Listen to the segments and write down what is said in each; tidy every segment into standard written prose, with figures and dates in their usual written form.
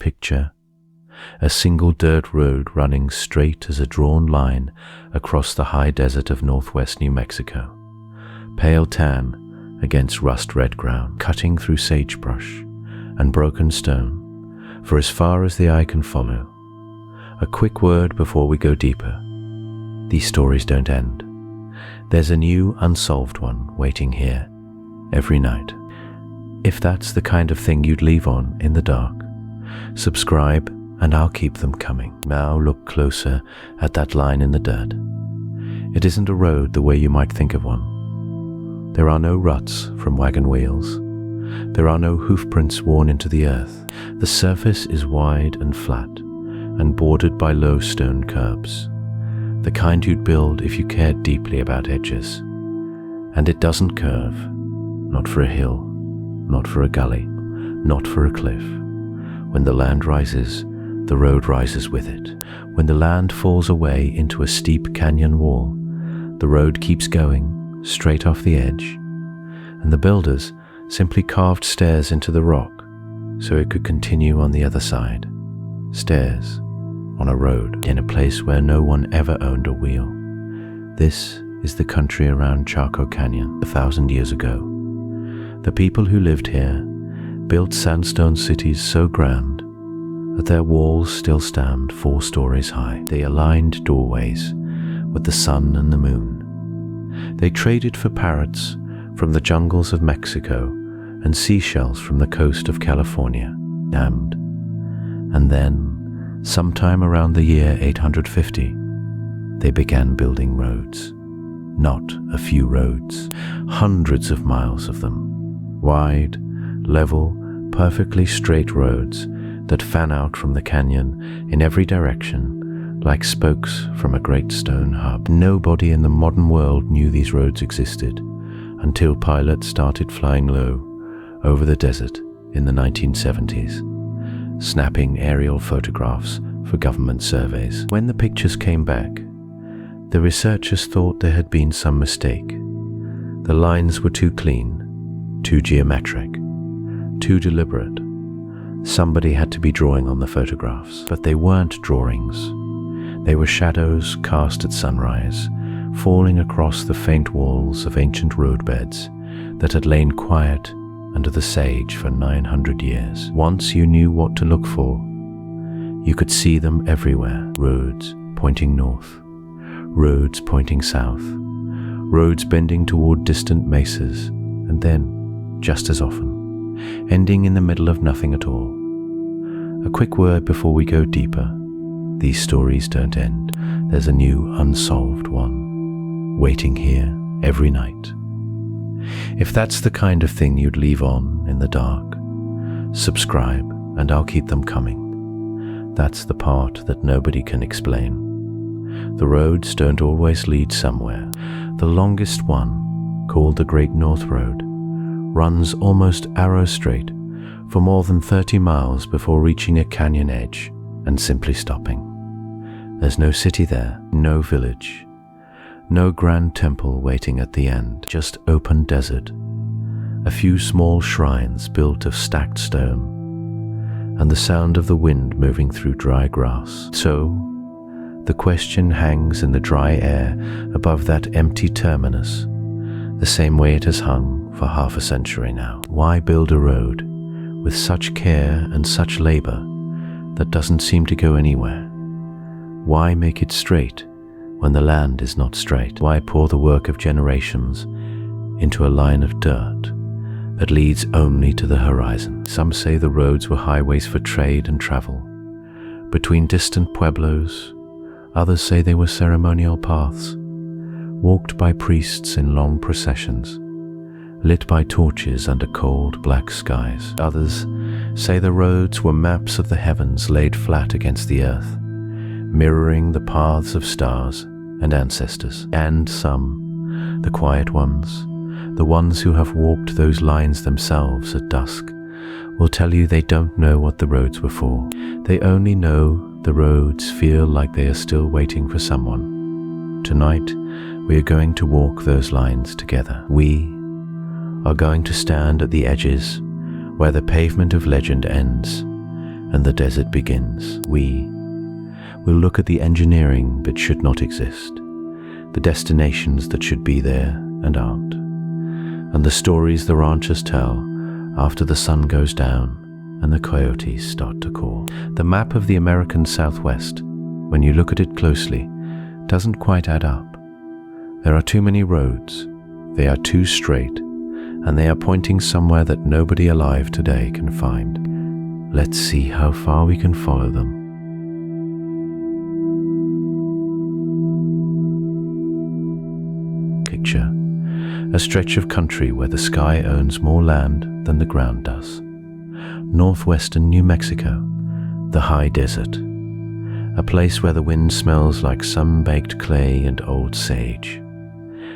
Picture a single dirt road running straight as a drawn line across the high desert of northwest New Mexico, pale tan against rust-red ground, cutting through sagebrush and broken stone for as far as the eye can follow. A quick word before we go deeper. These stories don't end. There's a new unsolved one waiting here every night. If that's the kind of thing you'd leave on in the dark, subscribe and I'll keep them coming. Now look closer at that line in the dirt. It isn't a road the way you might think of one. There are no ruts from wagon wheels. There are no hoofprints worn into the earth. The surface is wide and flat and bordered by low stone curbs, the kind you'd build if you cared deeply about edges. And it doesn't curve, not for a hill, not for a gully, not for a cliff. When the land rises, the road rises with it. When the land falls away into a steep canyon wall, the road keeps going straight off the edge, and the builders simply carved stairs into the rock so it could continue on the other side. Stairs on a road in a place where no one ever owned a wheel. This is the country around Chaco Canyon 1,000 years ago. The people who lived here built sandstone cities so grand that their walls still stand 4 stories high. They aligned doorways with the sun and the moon. They traded for parrots from the jungles of Mexico and seashells from the coast of California, dammed. And then, sometime around the year 850, they began building roads. Not a few roads, hundreds of miles of them. Wide, level, perfectly straight roads that fan out from the canyon in every direction like spokes from a great stone hub. Nobody in the modern world knew these roads existed until pilots started flying low over the desert in the 1970s, snapping aerial photographs for government surveys. When the pictures came back, the researchers thought there had been some mistake. The lines were too clean, too geometric, too deliberate. Somebody had to be drawing on the photographs, but they weren't drawings. They were shadows cast at sunrise, falling across the faint walls of ancient roadbeds that had lain quiet under the sage for 900 years. Once you knew what to look for, you could see them everywhere. Roads pointing north, roads pointing south, roads bending toward distant mesas, and then, just as often, ending in the middle of nothing at all. A quick word before we go deeper. These stories don't end. There's a new unsolved one waiting here every night. If that's the kind of thing you'd leave on in the dark, subscribe and I'll keep them coming. That's the part that nobody can explain. The roads don't always lead somewhere. The longest one, called the Great North Road, runs almost arrow straight for more than 30 miles before reaching a canyon edge and simply stopping. There's no city there, no village, no grand temple waiting at the end, just open desert, a few small shrines built of stacked stone, and the sound of the wind moving through dry grass. So, the question hangs in the dry air above that empty terminus, the same way it has hung for half a century now. Why build a road with such care and such labor that doesn't seem to go anywhere? Why make it straight when the land is not straight? Why pour the work of generations into a line of dirt that leads only to the horizon? Some say the roads were highways for trade and travel between distant pueblos. Others say they were ceremonial paths, walked by priests in long processions, lit by torches under cold black skies. Others say the roads were maps of the heavens laid flat against the earth, mirroring the paths of stars and ancestors. And some, the quiet ones, the ones who have walked those lines themselves at dusk, will tell you they don't know what the roads were for. They only know the roads feel like they are still waiting for someone. Tonight, we are going to walk those lines together. We are going to stand at the edges where the pavement of legend ends and the desert begins. We will look at the engineering that should not exist, the destinations that should be there and aren't, and the stories the ranchers tell after the sun goes down and the coyotes start to call. The map of the American Southwest, when you look at it closely, doesn't quite add up. There are too many roads, they are too straight, and they are pointing somewhere that nobody alive today can find. Let's see how far we can follow them. Picture a stretch of country where the sky owns more land than the ground does. Northwestern New Mexico, the high desert, a place where the wind smells like sun-baked clay and old sage,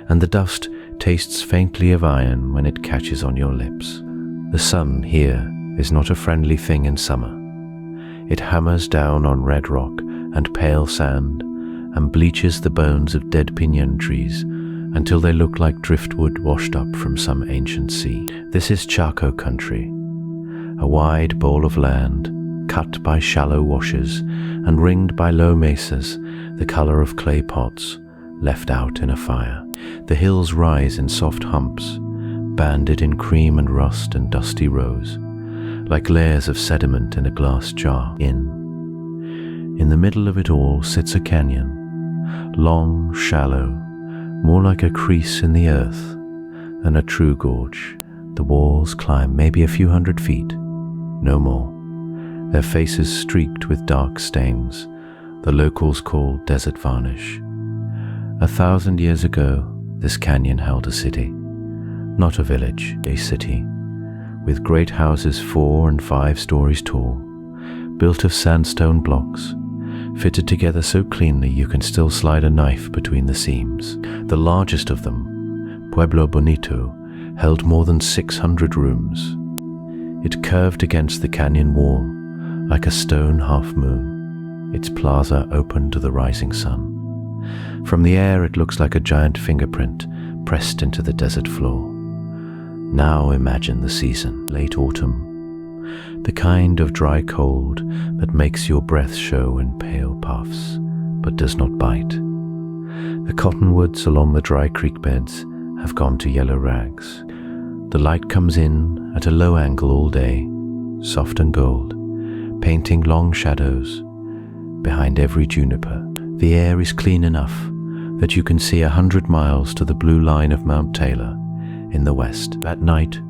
and the dust tastes faintly of iron when it catches on your lips. The sun here is not a friendly thing in summer. It hammers down on red rock and pale sand and bleaches the bones of dead piñon trees until they look like driftwood washed up from some ancient sea. This is Chaco country, a wide bowl of land cut by shallow washes and ringed by low mesas the color of clay pots left out in a fire. The hills rise in soft humps, banded in cream and rust and dusty rows, like layers of sediment in a glass jar. In the middle of it all sits a canyon, long, shallow, more like a crease in the earth than a true gorge. The walls climb maybe a few hundred feet, no more, their faces streaked with dark stains the locals call desert varnish. 1,000 years ago, this canyon held a city, not a village, a city, with great houses 4 and 5 stories tall, built of sandstone blocks, fitted together so cleanly you can still slide a knife between the seams. The largest of them, Pueblo Bonito, held more than 600 rooms. It curved against the canyon wall like a stone half-moon, its plaza open to the rising sun. From the air it looks like a giant fingerprint pressed into the desert floor. Now imagine the season, late autumn, the kind of dry cold that makes your breath show in pale puffs, but does not bite. The cottonwoods along the dry creek beds have gone to yellow rags. The light comes in at a low angle all day, soft and gold, painting long shadows behind every juniper. The air is clean enough that you can see 100 miles to the blue line of Mount Taylor in the west. At night,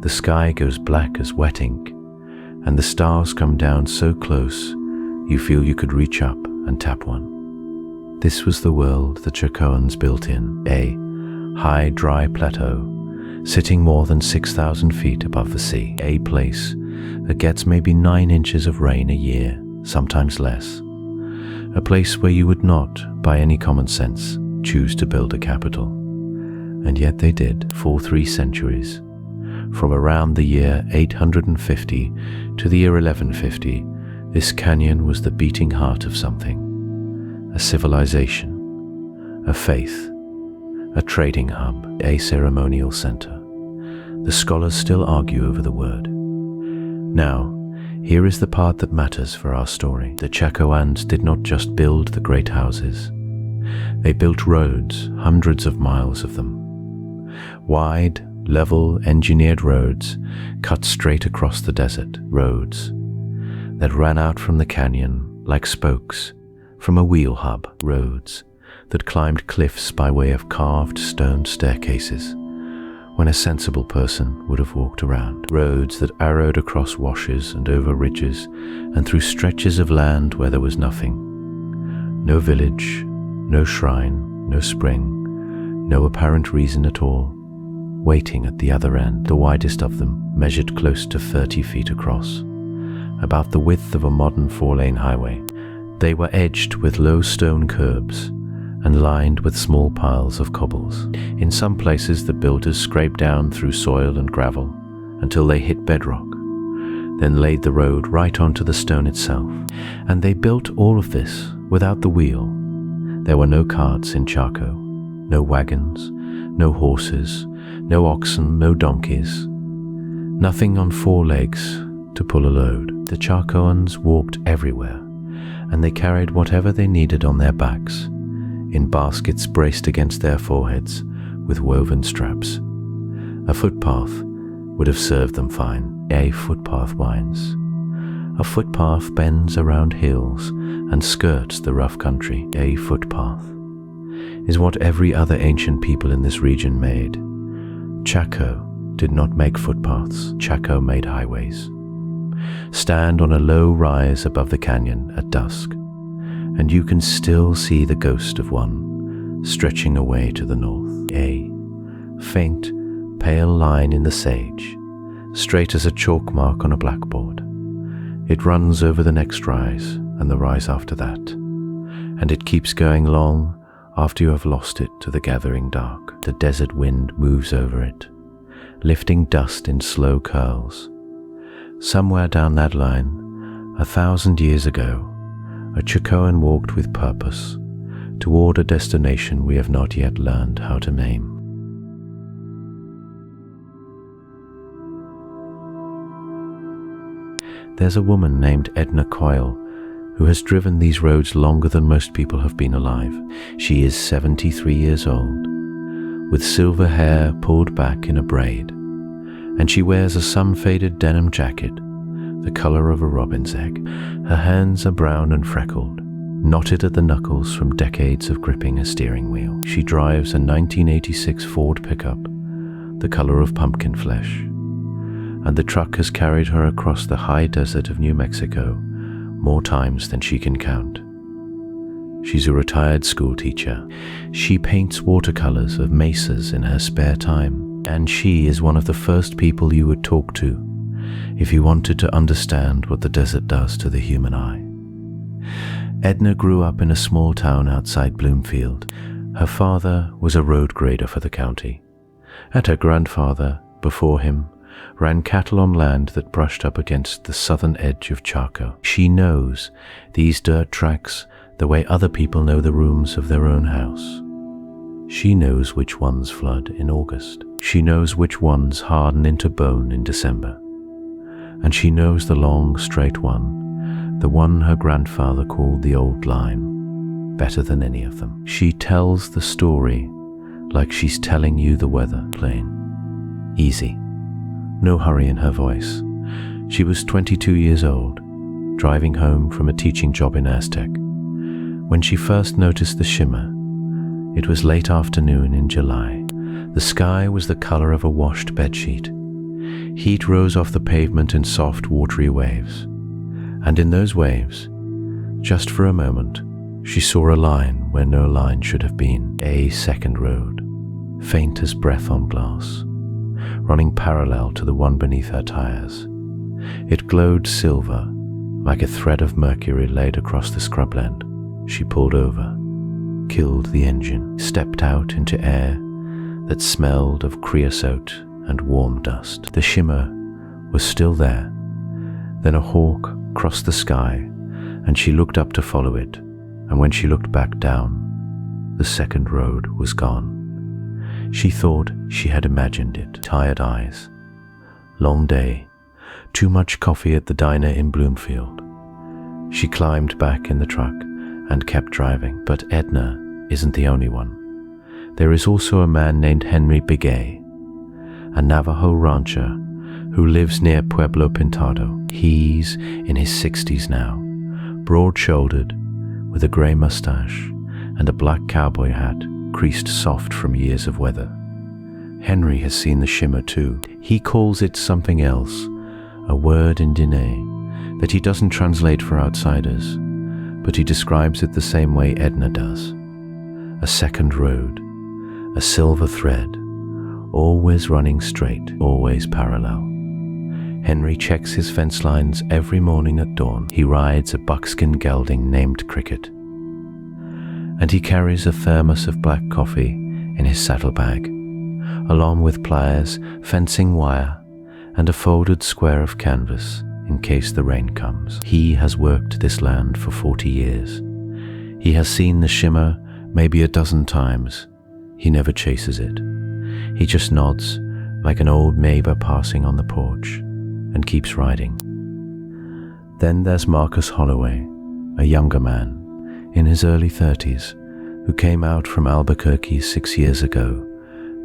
the sky goes black as wet ink, and the stars come down so close you feel you could reach up and tap one. This was the world the Chacoans built in, a high, dry plateau sitting more than 6,000 feet above the sea, a place that gets maybe 9 inches of rain a year, sometimes less. A place where you would not, by any common sense, choose to build a capital. And yet they did, for 3 centuries. From around the year 850 to the year 1150, this canyon was the beating heart of something. A civilization, a faith, a trading hub, a ceremonial center. The scholars still argue over the word. Now, here is the part that matters for our story. The Chacoans did not just build the great houses. They built roads, hundreds of miles of them. Wide, level, engineered roads cut straight across the desert, roads that ran out from the canyon like spokes from a wheel hub, roads that climbed cliffs by way of carved stone staircases when a sensible person would have walked around, roads that arrowed across washes and over ridges and through stretches of land where there was nothing. No village, no shrine, no spring, no apparent reason at all. Waiting at the other end, the widest of them measured close to 30 feet across, about the width of a modern 4-lane highway. They were edged with low stone curbs and lined with small piles of cobbles. In some places the builders scraped down through soil and gravel until they hit bedrock, then laid the road right onto the stone itself. And they built all of this without the wheel. There were no carts in Chaco, no wagons, no horses, no oxen, no donkeys. Nothing on 4 legs to pull a load. The Chacoans walked everywhere, and they carried whatever they needed on their backs, in baskets braced against their foreheads with woven straps. A footpath would have served them fine. A footpath winds. A footpath bends around hills and skirts the rough country. A footpath is what every other ancient people in this region made. Chaco did not make footpaths. Chaco made highways. Stand on a low rise above the canyon at dusk, and you can still see the ghost of one stretching away to the north. A faint, pale line in the sage, straight as a chalk mark on a blackboard. It runs over the next rise and the rise after that, and it keeps going long after you have lost it to the gathering dark. The desert wind moves over it, lifting dust in slow curls. Somewhere down that line, 1,000 years ago, a Chacoan walked with purpose toward a destination we have not yet learned how to name. There's a woman named Edna Coyle who has driven these roads longer than most people have been alive. She is 73 years old, with silver hair pulled back in a braid, and she wears a sun-faded denim jacket, the color of a robin's egg. Her hands are brown and freckled, knotted at the knuckles from decades of gripping a steering wheel. She drives a 1986 Ford pickup, the color of pumpkin flesh, and the truck has carried her across the high desert of New Mexico more times than she can count. She's a retired school teacher. She paints watercolors of mesas in her spare time, and she is one of the first people you would talk to if you wanted to understand what the desert does to the human eye. Edna grew up in a small town outside Bloomfield. Her father was a road grader for the county, and her grandfather, before him, ran cattle on land that brushed up against the southern edge of Chaco. She knows these dirt tracks the way other people know the rooms of their own house. She knows which ones flood in August. She knows which ones harden into bone in December. And she knows the long, straight one, the one her grandfather called the Old Lime, better than any of them. She tells the story like she's telling you the weather. Plain, easy, no hurry in her voice. She was 22 years old, driving home from a teaching job in Aztec, when she first noticed the shimmer. It was late afternoon in July. The sky was the color of a washed bedsheet. Heat rose off the pavement in soft, watery waves. And in those waves, just for a moment, she saw a line where no line should have been. A second road, faint as breath on glass, running parallel to the one beneath her tires. It glowed silver, like a thread of mercury laid across the scrubland. She pulled over, killed the engine, stepped out into air that smelled of creosote and warm dust. The shimmer was still there. Then a hawk crossed the sky, and she looked up to follow it, and when she looked back down, the second road was gone. She thought she had imagined it. Tired eyes. Long day. Too much coffee at the diner in Bloomfield. She climbed back in the truck and kept driving. But Edna isn't the only one. There is also a man named Henry Bigay, a Navajo rancher who lives near Pueblo Pintado. He's in his 60s now, broad-shouldered, with a gray mustache and a black cowboy hat creased soft from years of weather. Henry has seen the shimmer too. He calls it something else, a word in Diné that he doesn't translate for outsiders, but he describes it the same way Edna does. A second road, a silver thread, always running straight, always parallel. Henry checks his fence lines every morning at dawn. He rides a buckskin gelding named Cricket, and he carries a thermos of black coffee in his saddlebag, along with pliers, fencing wire, and a folded square of canvas in case the rain comes. He has worked this land for 40 years. He has seen the shimmer maybe a dozen times. He never chases it. He just nods like an old neighbor passing on the porch and keeps riding. Then there's Marcus Holloway, a younger man, in his early 30s, who came out from Albuquerque 6 years ago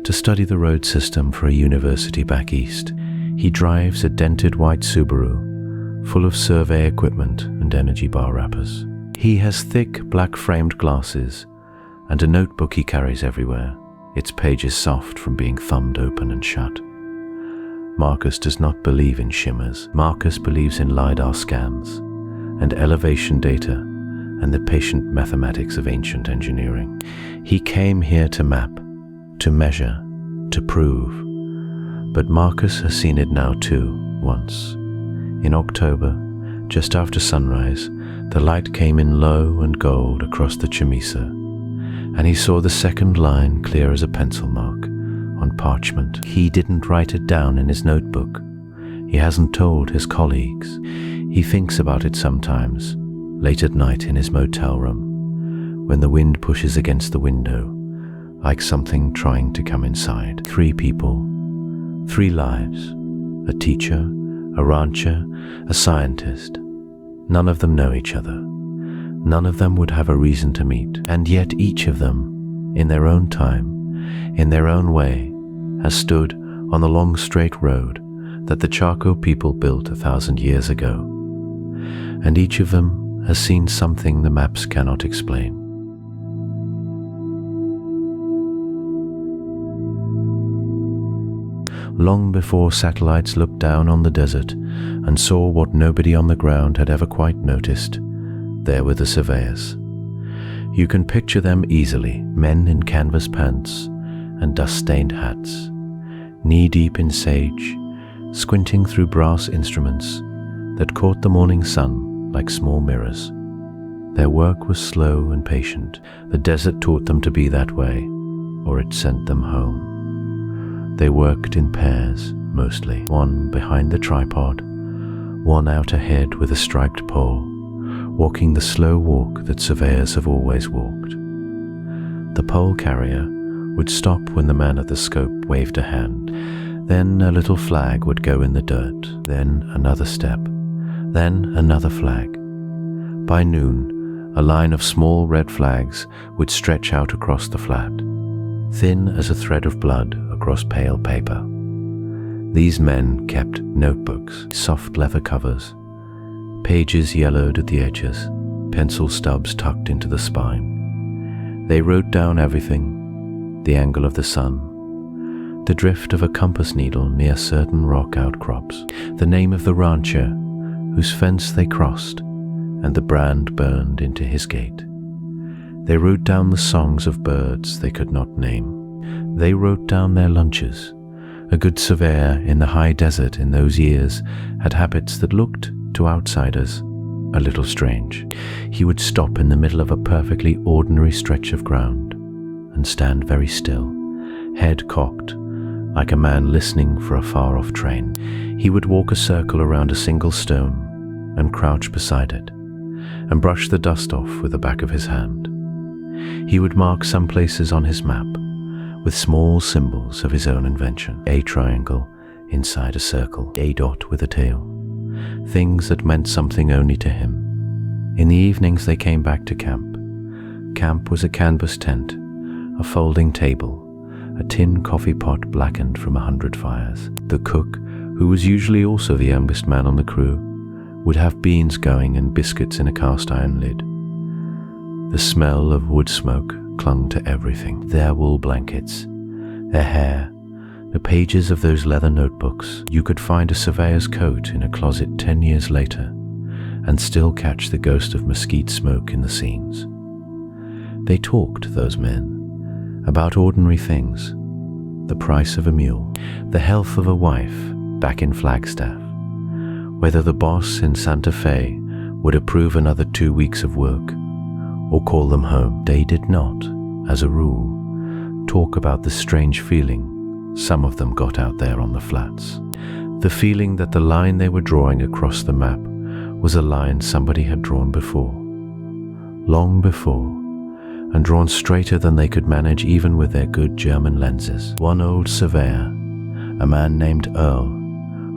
to study the road system for a university back east. He drives a dented white Subaru, full of survey equipment and energy bar wrappers. He has thick black-framed glasses and a notebook he carries everywhere, its pages soft from being thumbed open and shut. Marcus does not believe in shimmers. Marcus believes in LiDAR scans and elevation data and the patient mathematics of ancient engineering. He came here to map, to measure, to prove. But Marcus has seen it now too, once. In October, just after sunrise, the light came in low and gold across the Chamisa, and he saw the second line clear as a pencil mark on parchment. He didn't write it down in his notebook. He hasn't told his colleagues. He thinks about it sometimes, late at night in his motel room, when the wind pushes against the window, like something trying to come inside. 3 people, 3 lives, a teacher, a rancher, a scientist. None of them know each other. None of them would have a reason to meet, and yet each of them, in their own time, in their own way, has stood on the long straight road that the Chaco people built 1,000 years ago, and each of them has seen something the maps cannot explain. Long before satellites looked down on the desert and saw what nobody on the ground had ever quite noticed, there were the surveyors. You can picture them easily, men in canvas pants and dust-stained hats, knee-deep in sage, squinting through brass instruments that caught the morning sun like small mirrors. Their work was slow and patient. The desert taught them to be that way, or it sent them home. They worked in pairs, mostly, one behind the tripod, one out ahead with a striped pole, walking the slow walk that surveyors have always walked. The pole carrier would stop when the man at the scope waved a hand. Then a little flag would go in the dirt, then another step, then another flag. By noon, a line of small red flags would stretch out across the flat, thin as a thread of blood across pale paper. These men kept notebooks, soft leather covers, pages yellowed at the edges, pencil stubs tucked into the spine. They wrote down everything: the angle of the sun, the drift of a compass needle near certain rock outcrops, the name of the rancher whose fence they crossed, and the brand burned into his gate. They wrote down the songs of birds they could not name. They wrote down their lunches. A good surveyor in the high desert in those years had habits that looked, to outsiders, a little strange. He would stop in the middle of a perfectly ordinary stretch of ground and stand very still, head cocked, like a man listening for a far-off train. He would walk a circle around a single stone and crouch beside it, and brush the dust off with the back of his hand. He would mark some places on his map with small symbols of his own invention: a triangle inside a circle, a dot with a tail, things that meant something only to him. In the evenings they came back to camp. Camp was a canvas tent, a folding table, a tin coffee pot blackened from 100 fires. The cook, who was usually also the youngest man on the crew, would have beans going and biscuits in a cast-iron lid. The smell of wood smoke clung to everything: their wool blankets, their hair, the pages of those leather notebooks. You could find a surveyor's coat in a closet 10 years later and still catch the ghost of mesquite smoke in the scenes. They talked, those men, about ordinary things: the price of a mule, the health of a wife back in Flagstaff, whether the boss in Santa Fe would approve another 2 weeks of work or call them home. They did not, as a rule, talk about the strange feeling some of them got out there on the flats. The feeling that the line they were drawing across the map was a line somebody had drawn before, long before, and drawn straighter than they could manage even with their good German lenses. One old surveyor, a man named Earl,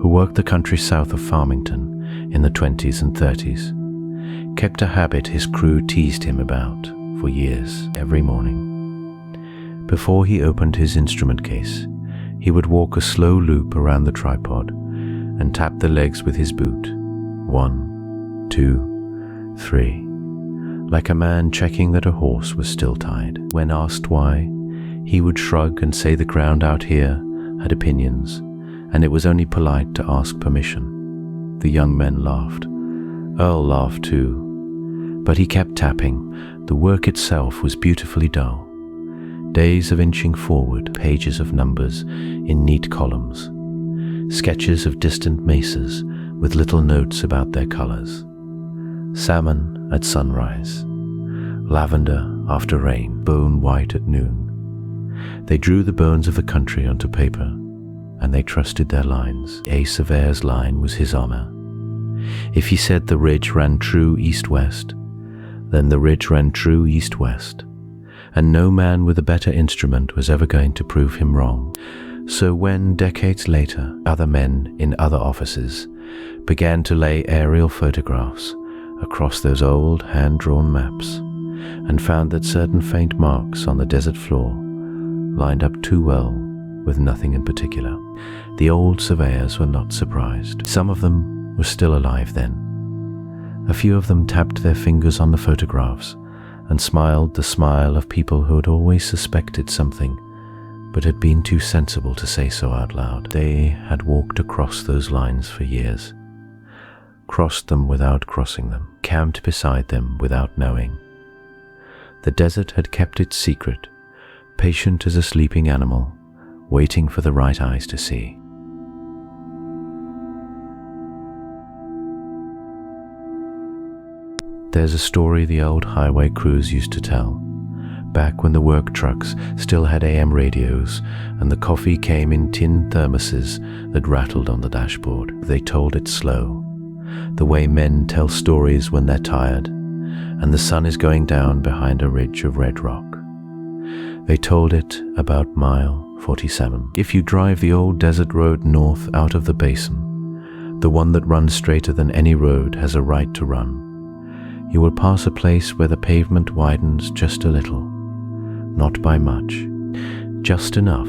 who worked the country south of Farmington, in the 20s and 30s, kept a habit his crew teased him about for years every morning. Before he opened his instrument case, he would walk a slow loop around the tripod and tap the legs with his boot. 1, 2, 3, like a man checking that a horse was still tied. When asked why, he would shrug and say the ground out here had opinions, and it was only polite to ask permission. The young men laughed. Earl laughed too, but he kept tapping. The work itself was beautifully dull. Days of inching forward, pages of numbers in neat columns, sketches of distant mesas with little notes about their colors. Salmon at sunrise, lavender after rain, bone white at noon. They drew the bones of the country onto paper, and they trusted their lines. A surveyor's line was his honor. If he said the ridge ran true east-west, then the ridge ran true east-west, and no man with a better instrument was ever going to prove him wrong. So when, decades later, other men in other offices began to lay aerial photographs across those old hand-drawn maps and found that certain faint marks on the desert floor lined up too well with nothing in particular, the old surveyors were not surprised. Some of them were still alive then. A few of them tapped their fingers on the photographs and smiled the smile of people who had always suspected something but had been too sensible to say so out loud. They had walked across those lines for years, crossed them without crossing them, camped beside them without knowing. The desert had kept its secret, patient as a sleeping animal, waiting for the right eyes to see. There's a story the old highway crews used to tell, back when the work trucks still had AM radios and the coffee came in tin thermoses that rattled on the dashboard. They told it slow, the way men tell stories when they're tired and the sun is going down behind a ridge of red rock. They told it about mile 47. If you drive the old desert road north out of the basin, the one that runs straighter than any road has a right to run, you will pass a place where the pavement widens just a little, not by much, just enough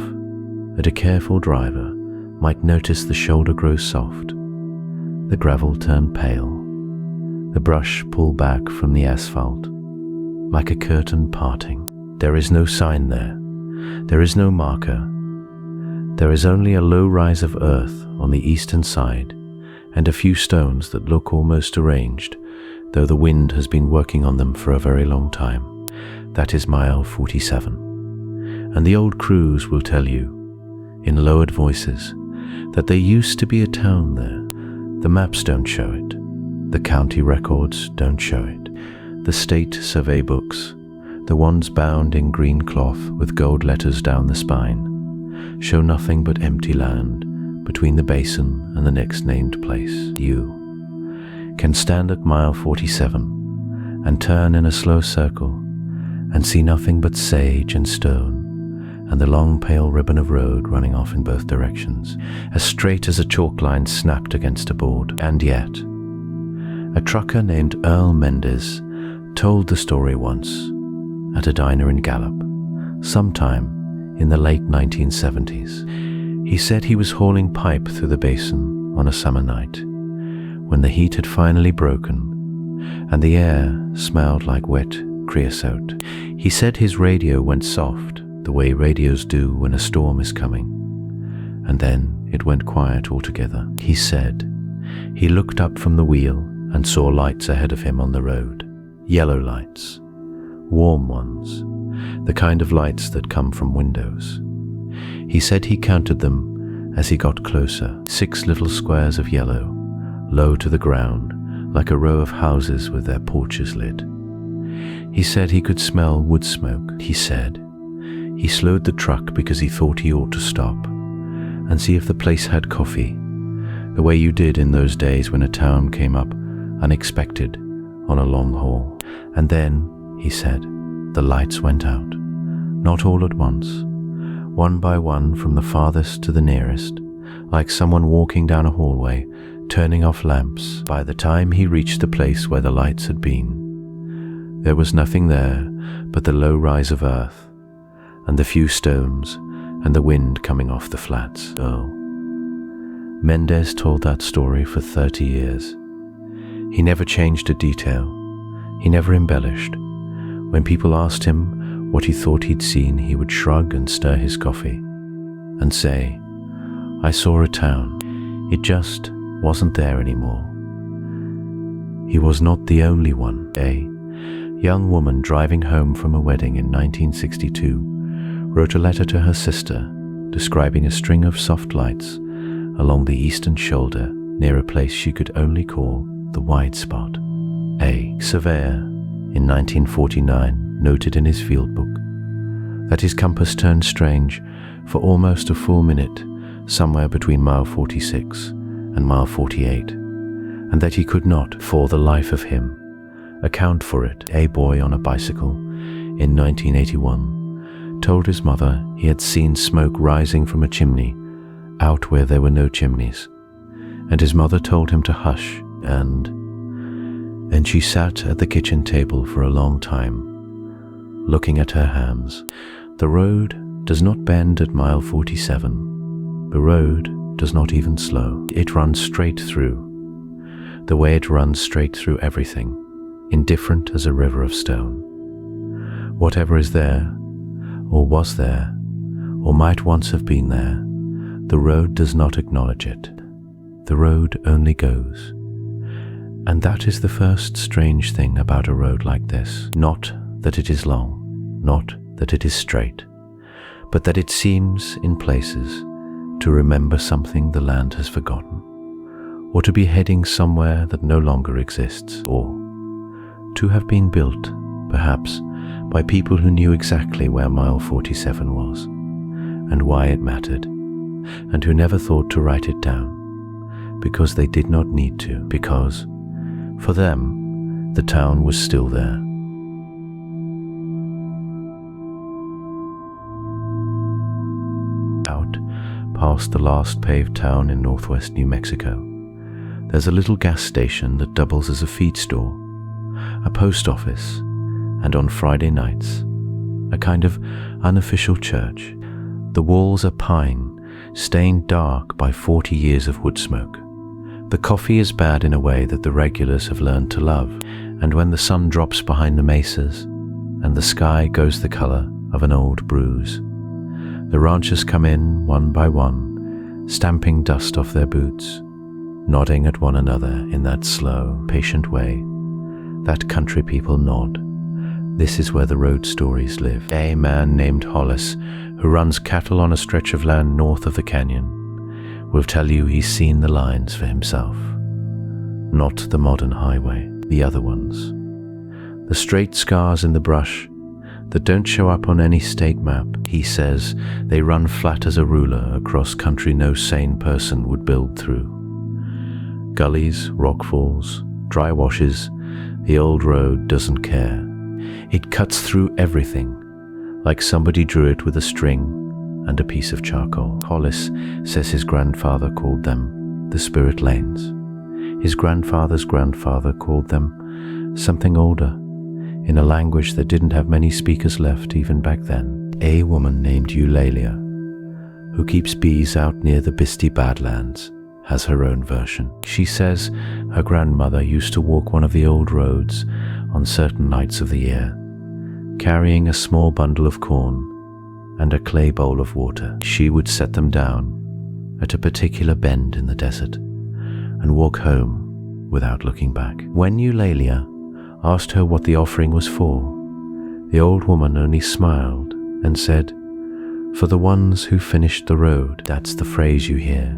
that a careful driver might notice the shoulder grow soft, the gravel turn pale, the brush pull back from the asphalt, like a curtain parting. There is no sign there. There is no marker. There is only a low rise of earth on the eastern side and a few stones that look almost arranged, though the wind has been working on them for a very long time. That is mile 47. And the old crews will tell you, in lowered voices, that there used to be a town there. The maps don't show it. The county records don't show it. The state survey books, the ones bound in green cloth with gold letters down the spine, show nothing but empty land between the basin and the next named place. You can stand at mile 47 and turn in a slow circle and see nothing but sage and stone and the long pale ribbon of road running off in both directions, as straight as a chalk line snapped against a board. And yet, a trucker named Earl Mendez told the story once at a diner in Gallup, sometime in the late 1970s. He said he was hauling pipe through the basin on a summer night, when the heat had finally broken and the air smelled like wet creosote. He said his radio went soft, the way radios do when a storm is coming, and then it went quiet altogether. He said he looked up from the wheel and saw lights ahead of him on the road, yellow lights, warm ones, the kind of lights that come from windows. He said he counted them as he got closer, 6 little squares of yellow, low to the ground, like a row of houses with their porches lit. He said he could smell wood smoke. He said he slowed the truck because he thought he ought to stop and see if the place had coffee, the way you did in those days when a town came up unexpected on a long haul. And then, he said, the lights went out, not all at once, one by one from the farthest to the nearest, like someone walking down a hallway turning off lamps. By the time he reached the place where the lights had been, there was nothing there but the low rise of earth, and the few stones, and the wind coming off the flats. Oh. Mendez told that story for 30 years. He never changed a detail. He never embellished. When people asked him what he thought he'd seen, he would shrug and stir his coffee and say, "I saw a town. It just wasn't there anymore." He was not the only one. A young woman driving home from a wedding in 1962 wrote a letter to her sister describing a string of soft lights along the eastern shoulder near a place she could only call the Wide Spot. A surveyor in 1949 noted in his field book that his compass turned strange for almost a full minute somewhere between mile 46 and mile 48, and that he could not, for the life of him, account for it. A boy on a bicycle in 1981 told his mother he had seen smoke rising from a chimney out where there were no chimneys, and his mother told him to hush, and she sat at the kitchen table for a long time, looking at her hands. The road does not bend at mile 47. The road does not even slow. It runs straight through, the way it runs straight through everything, indifferent as a river of stone. Whatever is there, or was there, or might once have been there, the road does not acknowledge it. The road only goes. And that is the first strange thing about a road like this. Not that it is long, not that it is straight, but that it seems in places to remember something the land has forgotten, or to be heading somewhere that no longer exists, or to have been built, perhaps, by people who knew exactly where mile 47 was, and why it mattered, and who never thought to write it down, because they did not need to, because, for them, the town was still there. Out past the last paved town in northwest New Mexico, there's a little gas station that doubles as a feed store, a post office, and on Friday nights, a kind of unofficial church. The walls are pine, stained dark by 40 years of wood smoke. The coffee is bad in a way that the regulars have learned to love, and when the sun drops behind the mesas and the sky goes the color of an old bruise, the ranchers come in one by one, stamping dust off their boots, nodding at one another in that slow, patient way that country people nod. This is where the road stories live. A man named Hollis, who runs cattle on a stretch of land north of the canyon, will tell you he's seen the lines for himself. Not the modern highway, the other ones. The straight scars in the brush that don't show up on any state map. He says they run flat as a ruler across country no sane person would build through. Gullies, rockfalls, dry washes, the old road doesn't care. It cuts through everything, like somebody drew it with a string and a piece of charcoal. Hollis says his grandfather called them the Spirit Lanes. His grandfather's grandfather called them something older, in a language that didn't have many speakers left even back then. A woman named Eulalia, who keeps bees out near the Bisty Badlands, has her own version. She says her grandmother used to walk one of the old roads on certain nights of the year, carrying a small bundle of corn and a clay bowl of water. She would set them down at a particular bend in the desert and walk home without looking back. When Eulalia asked her what the offering was for, the old woman only smiled and said, "For the ones who finished the road." That's the phrase you hear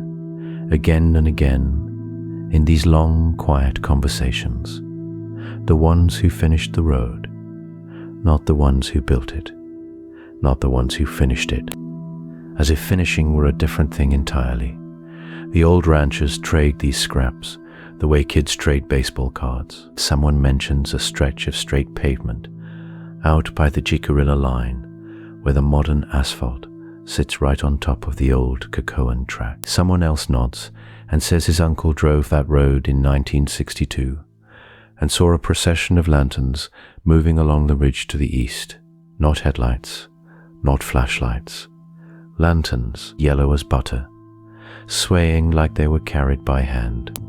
again and again in these long, quiet conversations. The ones who finished the road, not the ones who built it, not the ones who finished it, as if finishing were a different thing entirely. The old ranchers trade these scraps the way kids trade baseball cards. Someone mentions a stretch of straight pavement out by the Jicarilla line where the modern asphalt sits right on top of the old Cacoan track. Someone else nods and says his uncle drove that road in 1962 and saw a procession of lanterns moving along the ridge to the east. Not headlights, not flashlights. Lanterns, yellow as butter, swaying like they were carried by hand.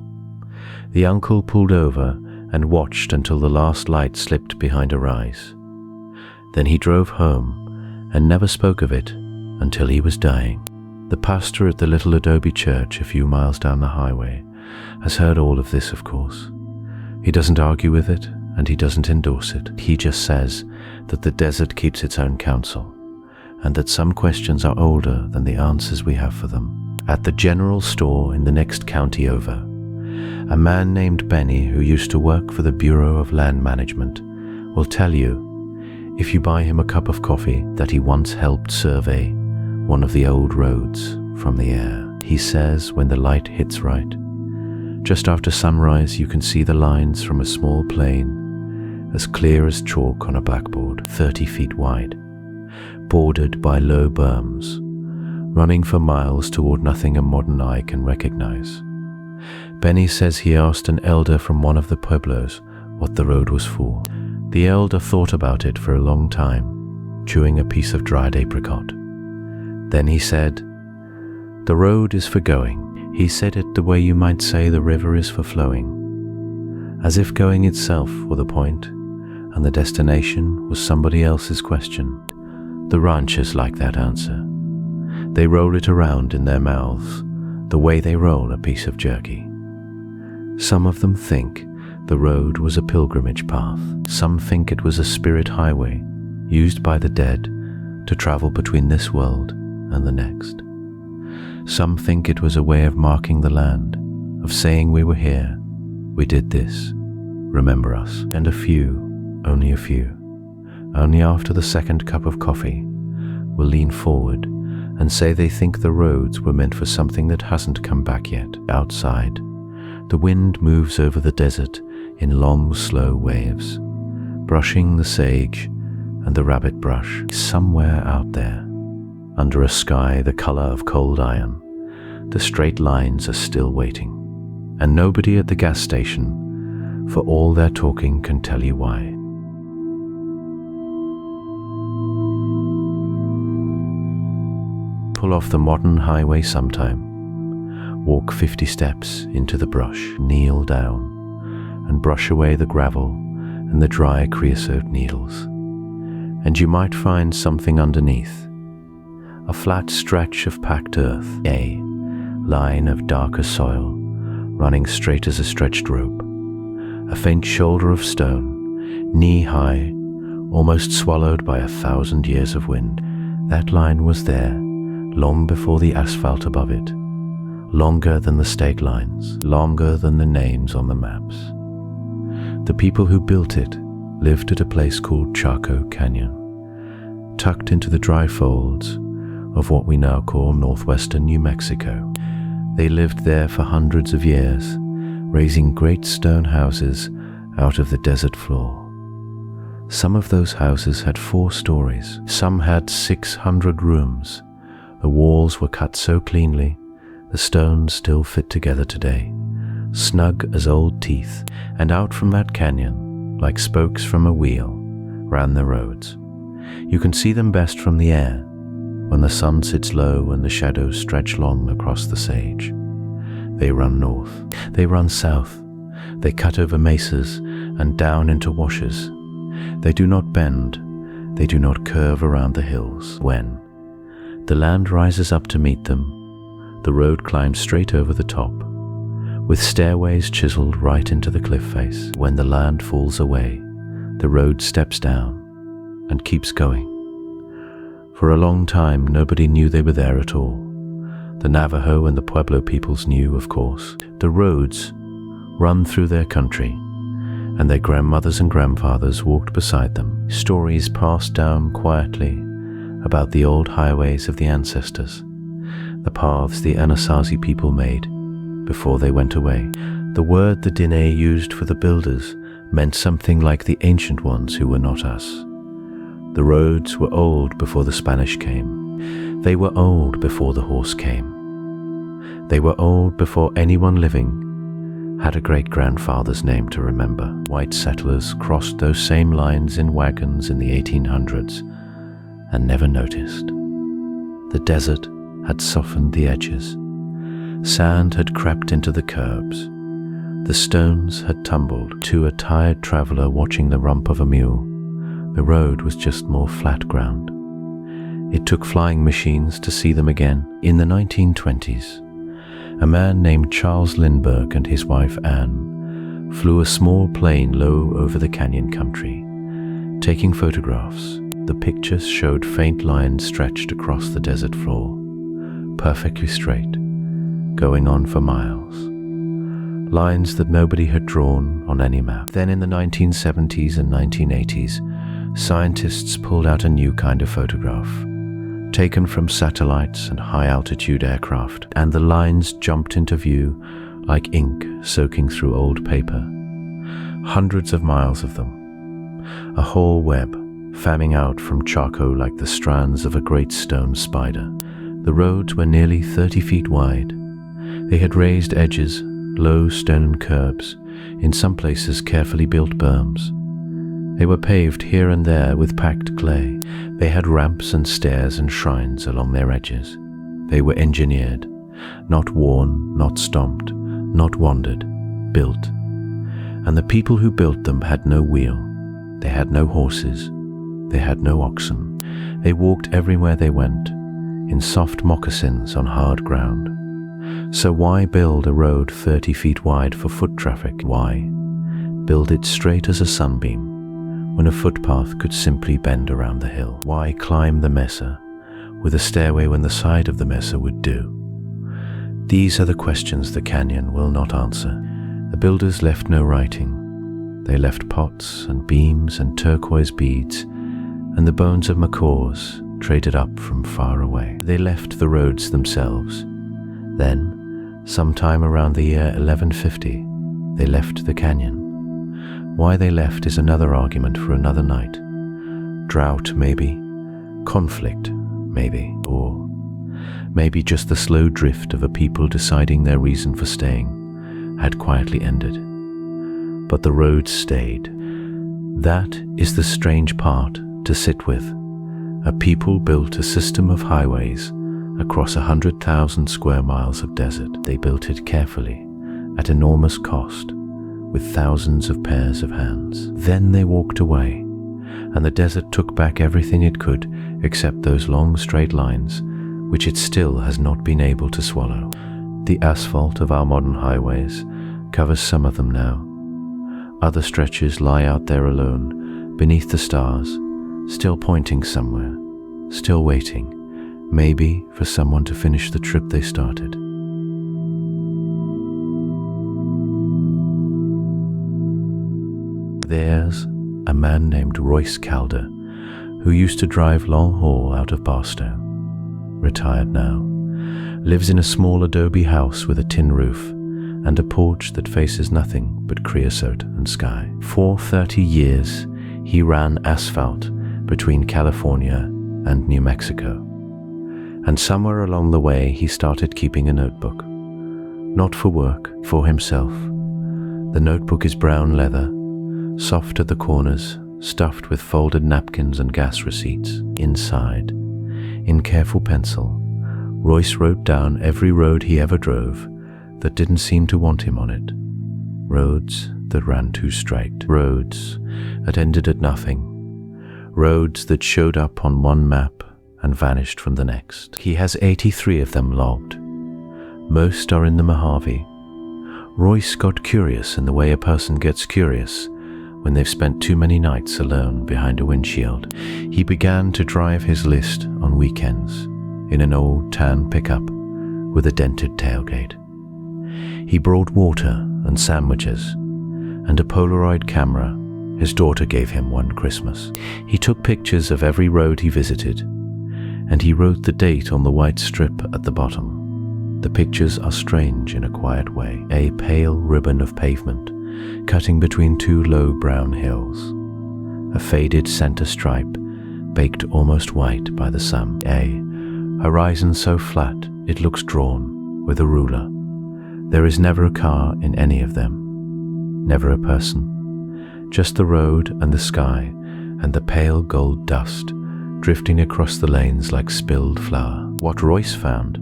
The uncle pulled over and watched until the last light slipped behind a rise. Then he drove home and never spoke of it until he was dying. The pastor at the little adobe church a few miles down the highway has heard all of this, of course. He doesn't argue with it, and he doesn't endorse it. He just says that the desert keeps its own counsel, and that some questions are older than the answers we have for them. At the general store in the next county over, a man named Benny, who used to work for the Bureau of Land Management, will tell you, if you buy him a cup of coffee, that he once helped survey one of the old roads from the air. He says when the light hits right, just after sunrise, you can see the lines from a small plain, as clear as chalk on a blackboard, 30 feet wide, bordered by low berms, running for miles toward nothing a modern eye can recognize. Benny says he asked an elder from one of the pueblos what the road was for. The elder thought about it for a long time, chewing a piece of dried apricot. Then he said, "The road is for going." He said it the way you might say the river is for flowing, as if going itself were the point, and the destination was somebody else's question. The ranchers like that answer. They roll it around in their mouths, the way they roll a piece of jerky. Some of them think the road was a pilgrimage path. Some think it was a spirit highway used by the dead to travel between this world and the next. Some think it was a way of marking the land, of saying we were here, we did this, remember us. And a few, only after the second cup of coffee, will lean forward and say they think the roads were meant for something that hasn't come back yet. Outside, the wind moves over the desert in long, slow waves, brushing the sage and the rabbit brush. Somewhere out there, under a sky the color of cold iron, the straight lines are still waiting, and nobody at the gas station, for all their talking, can tell you why. Pull off the modern highway sometime, walk 50 steps into the brush, kneel down, and brush away the gravel and the dry creosote needles, and you might find something underneath. A flat stretch of packed earth, a line of darker soil running straight as a stretched rope, a faint shoulder of stone, knee-high, almost swallowed by 1,000 years of wind. That line was there long before the asphalt above it, longer than the state lines, longer than the names on the maps. The people who built it lived at a place called Chaco Canyon, tucked into the dry folds of what we now call northwestern New Mexico. They lived there for hundreds of years, raising great stone houses out of the desert floor. Some of those houses had 4 stories. Some had 600 rooms. The walls were cut so cleanly, the stones still fit together today, snug as old teeth, and out from that canyon, like spokes from a wheel, ran the roads. You can see them best from the air, when the sun sits low and the shadows stretch long across the sage. They run north, they run south, they cut over mesas and down into washes. They do not bend, they do not curve around the hills. When the land rises up to meet them, the road climbs straight over the top, with stairways chiseled right into the cliff face. When the land falls away, the road steps down and keeps going. For a long time, nobody knew they were there at all. The Navajo and the Pueblo peoples knew, of course. The roads run through their country, and their grandmothers and grandfathers walked beside them. Stories passed down quietly about the old highways of the ancestors, the paths the Anasazi people made before they went away. The word the Diné used for the builders meant something like the ancient ones who were not us. The roads were old before the Spanish came. They were old before the horse came. They were old before anyone living had a great-grandfather's name to remember. White settlers crossed those same lines in wagons in the 1800s and never noticed. The desert had softened the edges. Sand had crept into the curbs. The stones had tumbled. To a tired traveler watching the rump of a mule, the road was just more flat ground. It took flying machines to see them again. In the 1920s, a man named Charles Lindbergh and his wife Anne flew a small plane low over the canyon country. Taking photographs, the pictures showed faint lines stretched across the desert floor, perfectly straight, going on for miles. Lines that nobody had drawn on any map. Then in the 1970s and 1980s, scientists pulled out a new kind of photograph, taken from satellites and high-altitude aircraft, and the lines jumped into view like ink soaking through old paper. Hundreds of miles of them. A whole web, fanning out from Chaco like the strands of a great stone spider. The roads were nearly 30 feet wide. They had raised edges, low stone curbs, in some places carefully built berms. They were paved here and there with packed clay. They had ramps and stairs and shrines along their edges. They were engineered, not worn, not stomped, not wandered, built. And the people who built them had no wheel. They had no horses. They had no oxen. They walked everywhere they went, in soft moccasins on hard ground. So why build a road 30 feet wide for foot traffic? Why build it straight as a sunbeam when a footpath could simply bend around the hill? Why climb the mesa with a stairway when the side of the mesa would do? These are the questions the canyon will not answer. The builders left no writing. They left pots and beams and turquoise beads and the bones of macaws traded up from far away. They left the roads themselves. Then, sometime around the year 1150, they left the canyon. Why they left is another argument for another night. Drought, maybe. Conflict, maybe. Or maybe just the slow drift of a people deciding their reason for staying had quietly ended. But the roads stayed. That is the strange part to sit with. A people built a system of highways across 100,000 square miles of desert. They built it carefully, at enormous cost, with thousands of pairs of hands. Then they walked away, and the desert took back everything it could except those long straight lines, which it still has not been able to swallow. The asphalt of our modern highways covers some of them now. Other stretches lie out there alone, beneath the stars, still pointing somewhere, still waiting, maybe for someone to finish the trip they started. There's a man named Royce Calder who used to drive long haul out of Barstow. Retired now. Lives in a small adobe house with a tin roof and a porch that faces nothing but creosote and sky. For 30 years, he ran Asphalt between California and New Mexico. And somewhere along the way, he started keeping a notebook. Not for work, for himself. The notebook is brown leather, soft at the corners, stuffed with folded napkins and gas receipts. Inside, in careful pencil, Royce wrote down every road he ever drove that didn't seem to want him on it. Roads that ran too straight. Roads that ended at nothing. Roads that showed up on one map and vanished from the next. He has 83 of them logged. Most are in the Mojave. Royce got curious in the way a person gets curious when they've spent too many nights alone behind a windshield. He began to drive his list on weekends in an old tan pickup with a dented tailgate. He brought water and sandwiches and a Polaroid camera his daughter gave him one Christmas. He took pictures of every road he visited, and he wrote the date on the white strip at the bottom. The pictures are strange in a quiet way. A pale ribbon of pavement cutting between two low brown hills. A faded center stripe baked almost white by the sun. A horizon so flat it looks drawn, with a ruler. There is never a car in any of them, never a person, just the road and the sky and the pale gold dust drifting across the lanes like spilled flour. What Royce found,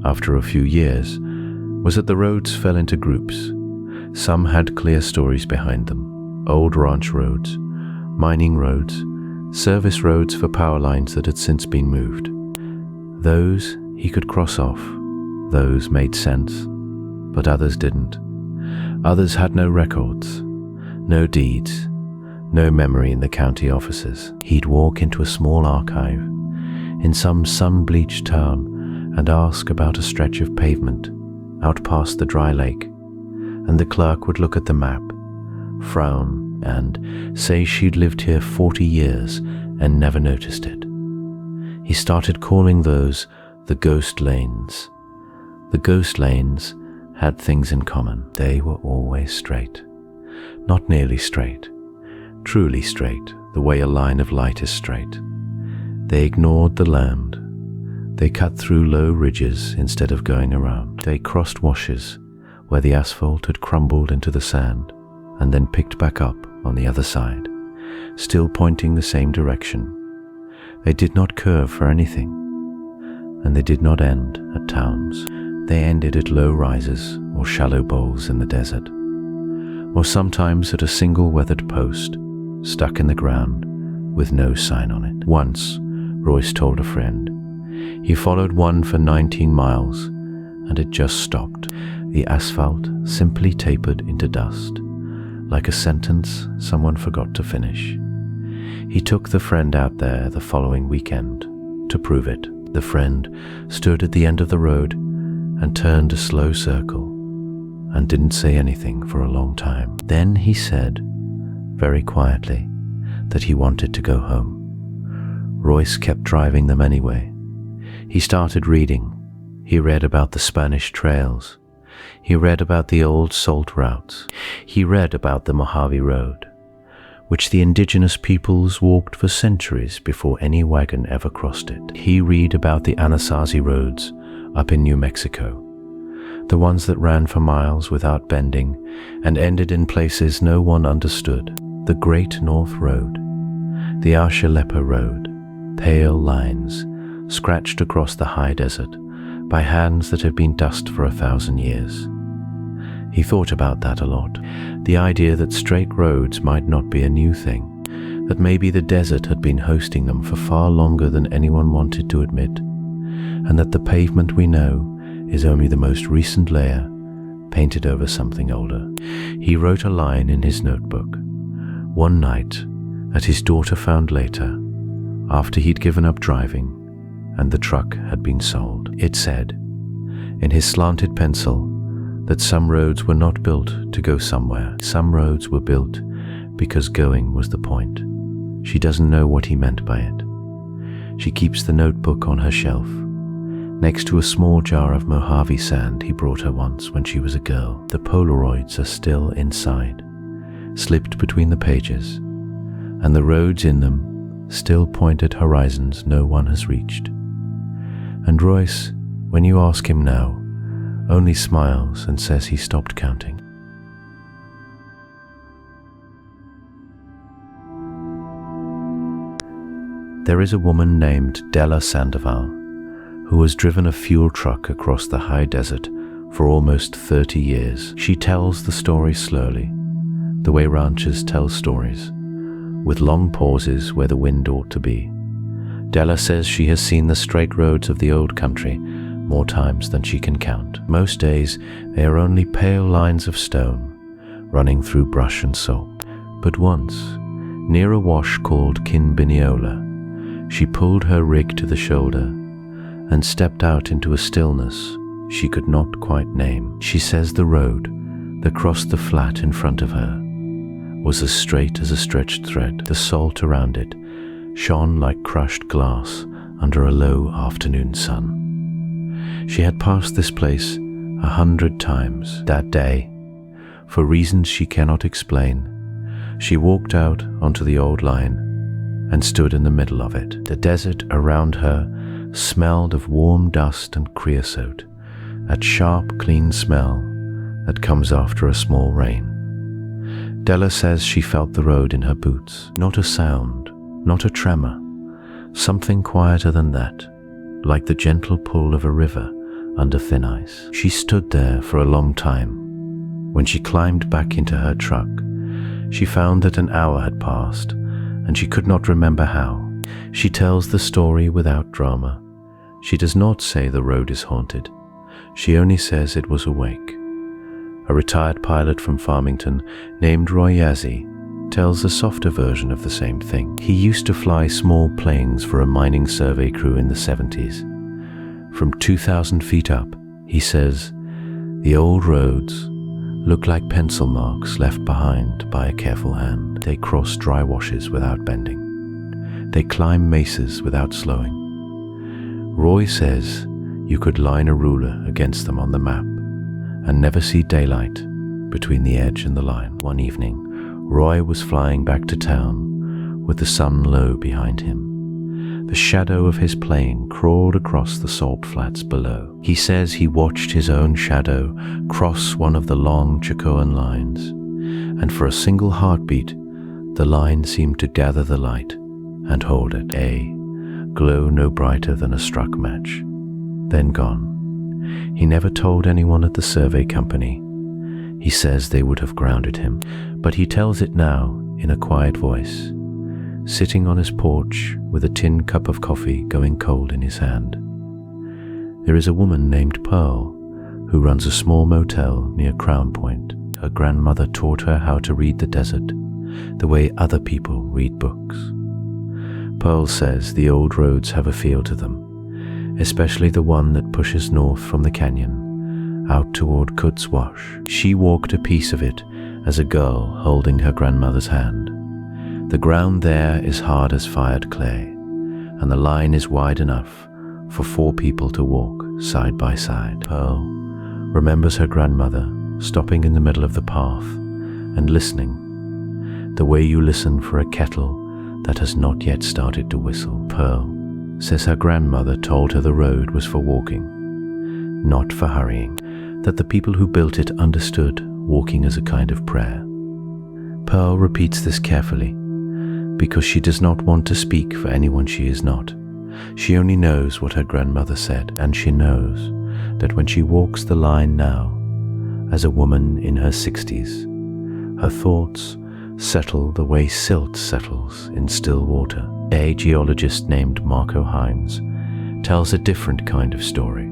after a few years, was that the roads fell into groups. Some had clear stories behind them: old ranch roads, mining roads, service roads for power lines that had since been moved. Those he could cross off. Those made sense, but others didn't. Others had no records, no deeds, no memory in the county offices. He'd walk into a small archive in some sun-bleached town and ask about a stretch of pavement out past the dry lake, and the clerk would look at the map, frown, and say she'd lived here 40 years and never noticed it. He started calling those the ghost lanes. The ghost lanes had things in common. They were always straight. Not nearly straight. Truly straight, the way a line of light is straight. They ignored the land. They cut through low ridges instead of going around. They crossed washes where the asphalt had crumbled into the sand and then picked back up on the other side, still pointing the same direction. They did not curve for anything, and they did not end at towns. They ended at low rises or shallow bowls in the desert, or sometimes at a single weathered post stuck in the ground with no sign on it. Once, Royce told a friend, he followed one for 19 miles and it just stopped. The asphalt simply tapered into dust, like a sentence someone forgot to finish. He took the friend out there the following weekend to prove it. The friend stood at the end of the road and turned a slow circle and didn't say anything for a long time. Then he said, very quietly, that he wanted to go home. Royce kept driving them anyway. He started reading. He read about the Spanish trails. He read about the old salt routes. He read about the Mojave Road, which the indigenous peoples walked for centuries before any wagon ever crossed it. He read about the Anasazi roads up in New Mexico, the ones that ran for miles without bending and ended in places no one understood. The Great North Road, the Archelepa Road, pale lines scratched across the high desert by hands that had been dust for 1,000 years. He thought about that a lot, the idea that straight roads might not be a new thing, that maybe the desert had been hosting them for far longer than anyone wanted to admit, and that the pavement we know is only the most recent layer painted over something older. He wrote a line in his notebook one night that his daughter found later, after he'd given up driving and the truck had been sold. It said, in his slanted pencil, that some roads were not built to go somewhere. Some roads were built because going was the point. She doesn't know what he meant by it. She keeps the notebook on her shelf, next to a small jar of Mojave sand he brought her once when she was a girl. The Polaroids are still inside, slipped between the pages, and the roads in them still point at horizons no one has reached. And Royce, when you ask him now, only smiles and says he stopped counting. There is a woman named Della Sandoval who has driven a fuel truck across the high desert for almost 30 years. She tells the story slowly, the way ranchers tell stories, with long pauses where the wind ought to be. Della says she has seen the straight roads of the old country more times than she can count. Most days they are only pale lines of stone running through brush and salt. But once, near a wash called Quinbiniola, she pulled her rig to the shoulder and stepped out into a stillness she could not quite name. She says the road that crossed the flat in front of her was as straight as a stretched thread. The salt around it shone like crushed glass under a low afternoon sun. She had passed this place 100 times that day. For reasons she cannot explain, she walked out onto the old line and stood in the middle of it. The desert around her smelled of warm dust and creosote that sharp, clean smell that comes after a small rain. Della says she felt the road in her boots. Not a sound, not a tremor, something quieter than that, like the gentle pull of a river under thin ice. She stood there for a long time. When she climbed back into her truck, she found that an hour had passed, and she could not remember how. She tells the story without drama. She does not say the road is haunted. She only says it was awake. A retired pilot from Farmington named Roy Yazzie tells a softer version of the same thing. He used to fly small planes for a mining survey crew in the 70s. From 2,000 feet up, he says, the old roads look like pencil marks left behind by a careful hand. They cross dry washes without bending. They climb mesas without slowing. Roy says you could line a ruler against them on the map and never see daylight between the edge and the line. One evening, Roy was flying back to town with the sun low behind him. The shadow of his plane crawled across the salt flats below. He says he watched his own shadow cross one of the long Chacoan lines, and for a single heartbeat, the line seemed to gather the light and hold it, a glow no brighter than a struck match, then gone. He never told anyone at the survey company. He says they would have grounded him, but he tells it now in a quiet voice, sitting on his porch with a tin cup of coffee going cold in his hand. There is a woman named Pearl who runs a small motel near Crown Point. Her grandmother taught her how to read the desert, the way other people read books. Pearl says the old roads have a feel to them, especially the one that pushes north from the canyon, out toward Coot's Wash. She walked a piece of it as a girl holding her grandmother's hand. The ground there is hard as fired clay, and the line is wide enough for 4 people to walk side by side. Pearl remembers her grandmother stopping in the middle of the path and listening, the way you listen for a kettle that has not yet started to whistle. Pearl says her grandmother told her the road was for walking, not for hurrying, that the people who built it understood walking as a kind of prayer. Pearl repeats this carefully, because she does not want to speak for anyone she is not. She only knows what her grandmother said, and she knows that when she walks the line now, as a woman in her 60s, her thoughts settle the way silt settles in still water. A geologist named Marco Himes tells a different kind of story,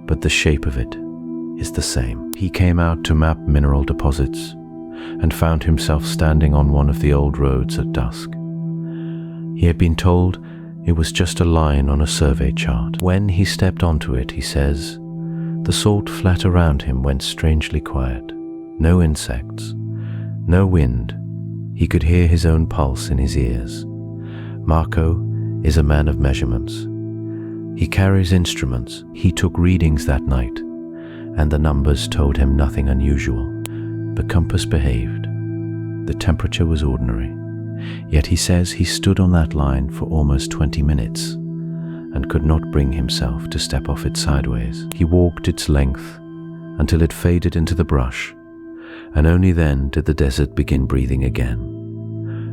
but the shape of it is the same. He came out to map mineral deposits and found himself standing on one of the old roads at dusk. He had been told it was just a line on a survey chart. When he stepped onto it, he says, the salt flat around him went strangely quiet. No insects, no wind. He could hear his own pulse in his ears. Marco is a man of measurements. He carries instruments. He took readings that night, and the numbers told him nothing unusual. The compass behaved. The temperature was ordinary. Yet he says he stood on that line for almost 20 minutes and could not bring himself to step off it sideways. He walked its length until it faded into the brush, and only then did the desert begin breathing again.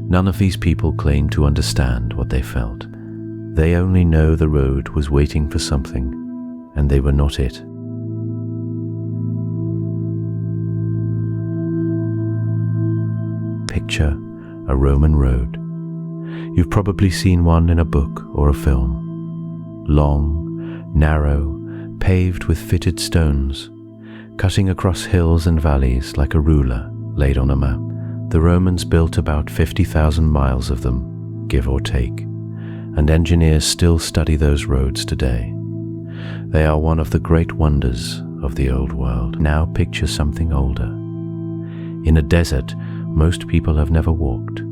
None of these people claim to understand what they felt. They only know the road was waiting for something, and they were not it. Picture a Roman road. You've probably seen one in a book or a film. Long, narrow, paved with fitted stones, cutting across hills and valleys like a ruler laid on a map. The Romans built about 50,000 miles of them, give or take, and engineers still study those roads today. They are one of the great wonders of the old world. Now picture something older. In a desert most people have never walked.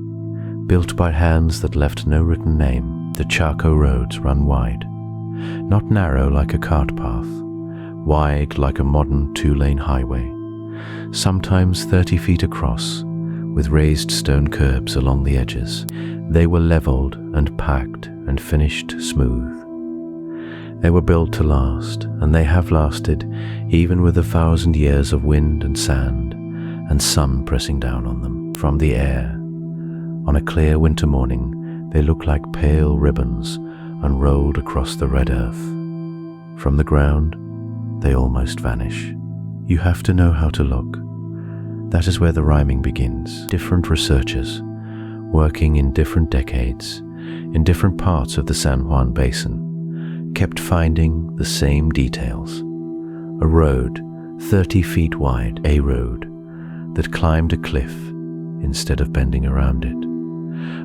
Built by hands that left no written name, the Chaco Roads run wide. Not narrow like a cart path, wide like a modern 2-lane highway, sometimes 30 feet across, with raised stone curbs along the edges. They were leveled and packed and finished smooth. They were built to last, and they have lasted even with 1,000 years of wind and sand and sun pressing down on them. From the air, on a clear winter morning, they look like pale ribbons unrolled across the red earth. From the ground, they almost vanish. You have to know how to look. That is where the rhyming begins. Different researchers, working in different decades, in different parts of the San Juan Basin, kept finding the same details. A road 30 feet wide, a road that climbed a cliff instead of bending around it.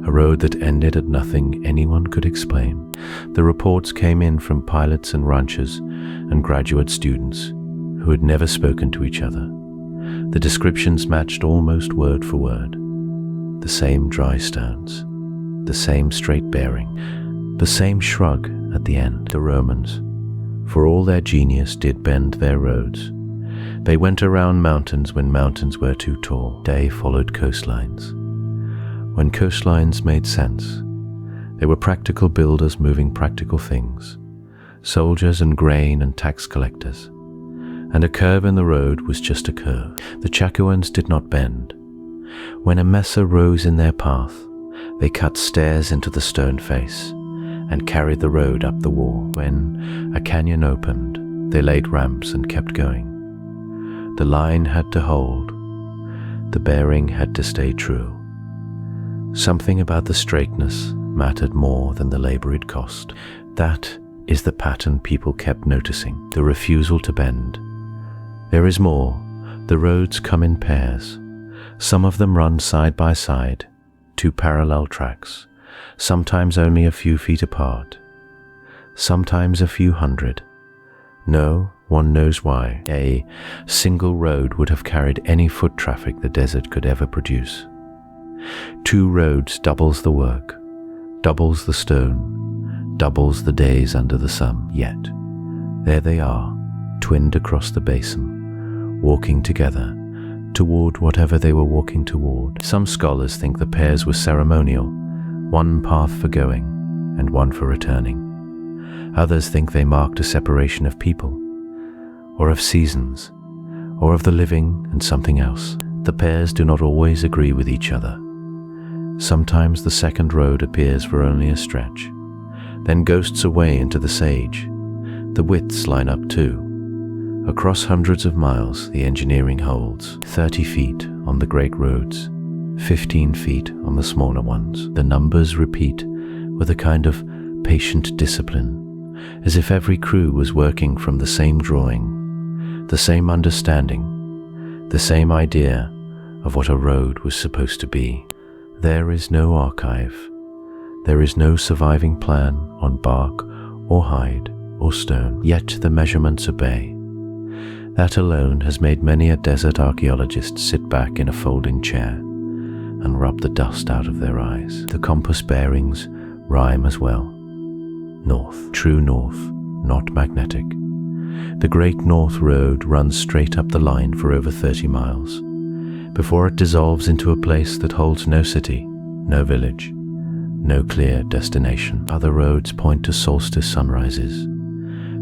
A road that ended at nothing anyone could explain. The reports came in from pilots and ranchers and graduate students who had never spoken to each other. The descriptions matched almost word for word. The same dry stones, the same straight bearing, the same shrug at the end. The Romans, for all their genius, did bend their roads. They went around mountains when mountains were too tall. They followed coastlines when coastlines made sense. They were practical builders moving practical things, soldiers and grain and tax collectors. And a curve in the road was just a curve. The Chacoans did not bend. When a mesa rose in their path, they cut stairs into the stone face and carried the road up the wall. When a canyon opened, they laid ramps and kept going. The line had to hold. The bearing had to stay true. Something about the straightness mattered more than the labor it cost. That is the pattern people kept noticing, the refusal to bend. There is more. The roads come in pairs. Some of them run side by side, two parallel tracks, sometimes only a few feet apart, sometimes a few hundred. No one knows why. A single road would have carried any foot traffic the desert could ever produce. Two roads doubles the work, doubles the stone, doubles the days under the sun. Yet, there they are, twinned across the basin, walking together toward whatever they were walking toward. Some scholars think the pairs were ceremonial, one path for going and one for returning. Others think they marked a separation of people, or of seasons, or of the living and something else. The pairs do not always agree with each other. Sometimes the second road appears for only a stretch, then ghosts away into the sage. The widths line up too. Across hundreds of miles the engineering holds, 30 feet on the great roads, 15 feet on the smaller ones. The numbers repeat with a kind of patient discipline, as if every crew was working from the same drawing, the same understanding, the same idea of what a road was supposed to be. There is no archive. There is no surviving plan on bark or hide or stone, yet the measurements obey. That alone has made many a desert archaeologist sit back in a folding chair and rub the dust out of their eyes. The compass bearings rhyme as well. North, true north, not magnetic. The Great North Road runs straight up the line for over 30 miles, before it dissolves into a place that holds no city, no village, no clear destination. Other roads point to solstice sunrises,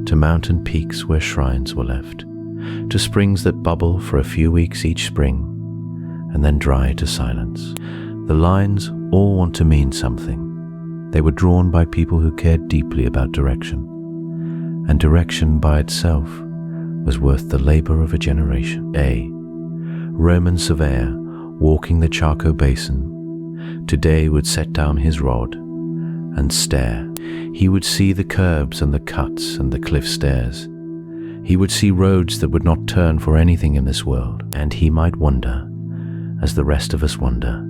to mountain peaks where shrines were left, to springs that bubble for a few weeks each spring, and then dry to silence. The lines all want to mean something. They were drawn by people who cared deeply about direction, and direction by itself was worth the labor of a generation. A Roman surveyor walking the Chaco Basin today would set down his rod and stare. He would see the curves and the cuts and the cliff stairs. He would see roads that would not turn for anything in this world, and he might wonder, as the rest of us wonder,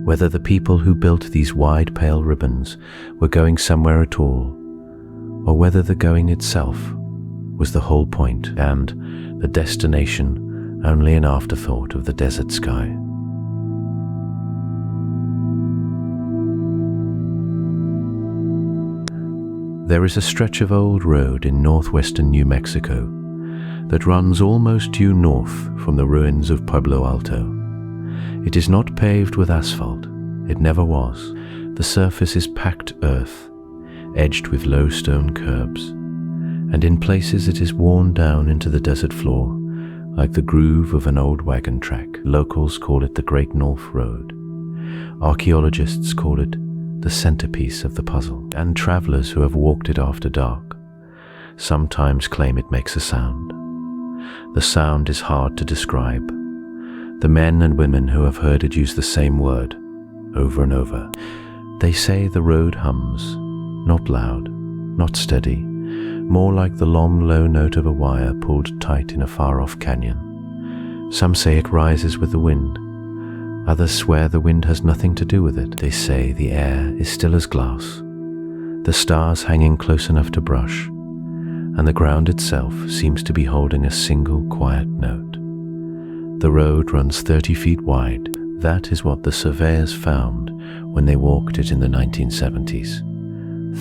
whether the people who built these wide pale ribbons were going somewhere at all, or whether the going itself was the whole point and the destination only an afterthought of the desert sky. There is a stretch of old road in northwestern New Mexico that runs almost due north from the ruins of Pueblo Alto. It is not paved with asphalt. It never was. The surface is packed earth, edged with low stone curbs. and in places it is worn down into the desert floor, like the groove of an old wagon track. Locals call it the Great North Road. Archaeologists call it the centerpiece of the puzzle, and travelers who have walked it after dark sometimes claim it makes a sound. The sound is hard to describe. The men and women who have heard it use the same word over and over. They say the road hums, not loud, not steady, more like the long, low note of a wire pulled tight in a far-off canyon. Some say it rises with the wind. Others swear the wind has nothing to do with it. They say the air is still as glass, the stars hanging close enough to brush, and the ground itself seems to be holding a single quiet note. The road runs 30 feet wide. That is what the surveyors found when they walked it in the 1970s.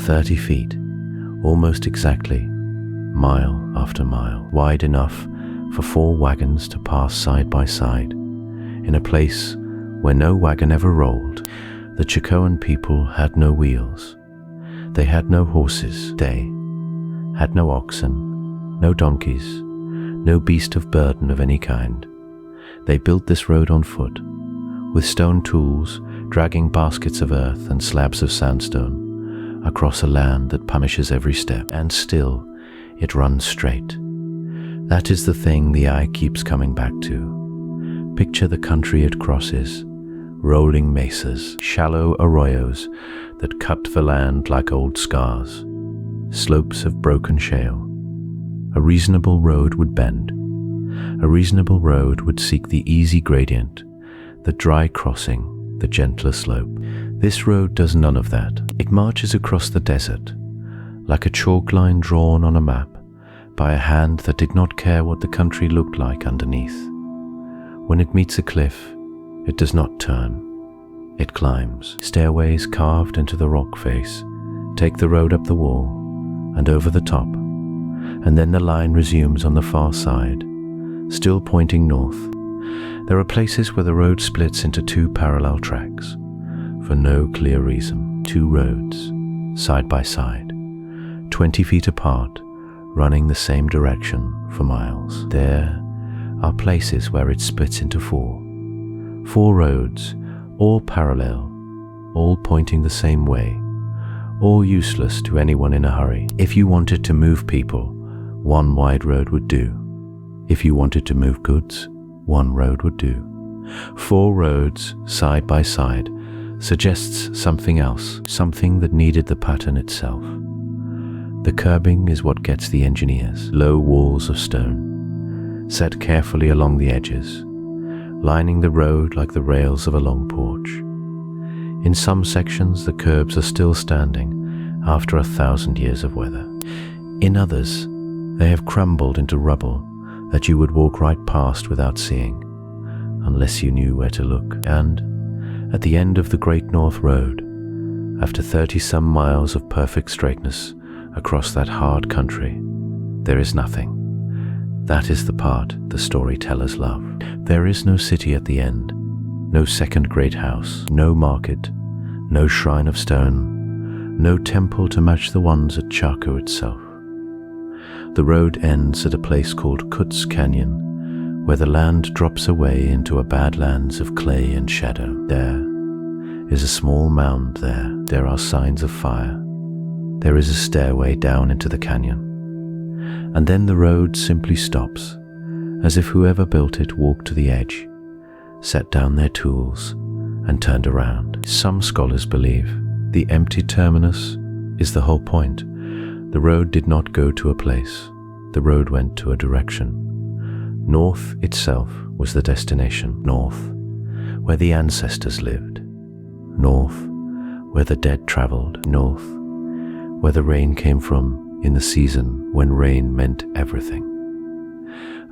30 feet, almost exactly, mile after mile, wide enough for 4 wagons to pass side by side, in a place where no wagon ever rolled. The Chacoan people had no wheels. They had no horses. They had no oxen, no donkeys, no beast of burden of any kind. They built this road on foot, with stone tools, dragging baskets of earth and slabs of sandstone across a land that punishes every step, and still it runs straight. That is the thing the eye keeps coming back to. Picture the country it crosses, rolling mesas, shallow arroyos that cut the land like old scars, slopes of broken shale. A reasonable road would bend. A reasonable road would seek the easy gradient, the dry crossing, the gentler slope. This road does none of that. It marches across the desert, like a chalk line drawn on a map by a hand that did not care what the country looked like underneath. When it meets a cliff, it does not turn. It climbs. Stairways carved into the rock face take the road up the wall and over the top, and then the line resumes on the far side, still pointing north. There are places where the road splits into 2 parallel tracks, for no clear reason. 2 roads, side by side, 20 feet apart, running the same direction for miles. There are places where it splits into 4. 4 roads, all parallel, all pointing the same way, all useless to anyone in a hurry. If you wanted to move people, 1 wide road would do. If you wanted to move goods, 1 road would do. 4 roads, side by side, suggests something else, something that needed the pattern itself. The curbing is what gets the engineers. Low walls of stone, set carefully along the edges, lining the road like the rails of a long porch. In some sections, the curbs are still standing after 1,000 years of weather. In others, they have crumbled into rubble that you would walk right past without seeing, unless you knew where to look. And at the end of the Great North Road, after 30-some miles of perfect straightness across that hard country, there is nothing. That is the part the storytellers love. There is no city at the end, no second great house, no market, no shrine of stone, no temple to match the ones at Chaco itself. The road ends at a place called Kutz's Canyon, where the land drops away into a badlands of clay and shadow. There is a small mound there. There are signs of fire. There is a stairway down into the canyon. And then the road simply stops, as if whoever built it walked to the edge, set down their tools, and turned around. Some scholars believe the empty terminus is the whole point. The road did not go to a place. The road went to a direction. North itself was the destination. North, where the ancestors lived. North, where the dead traveled. North, where the rain came from in the season when rain meant everything.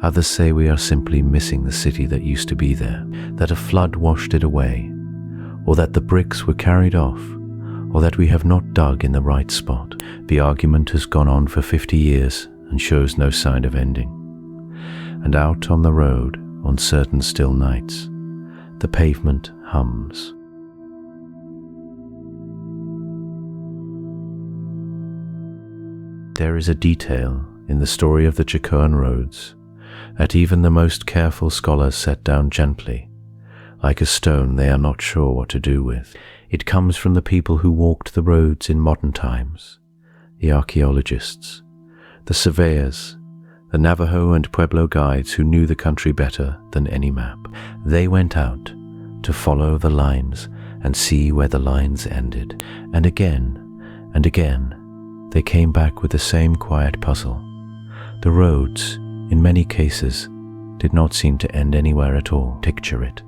Others say we are simply missing the city that used to be there, that a flood washed it away, or that the bricks were carried off, or that we have not dug in the right spot. The argument has gone on for 50 years and shows no sign of ending. And out on the road, on certain still nights, the pavement hums. There is a detail in the story of the Chaco Roads, that even the most careful scholars set down gently, like a stone they are not sure what to do with. It comes from the people who walked the roads in modern times, the archaeologists, the surveyors, the Navajo and Pueblo guides who knew the country better than any map. They went out to follow the lines and see where the lines ended. And again, they came back with the same quiet puzzle. The roads, in many cases, did not seem to end anywhere at all. Picture it.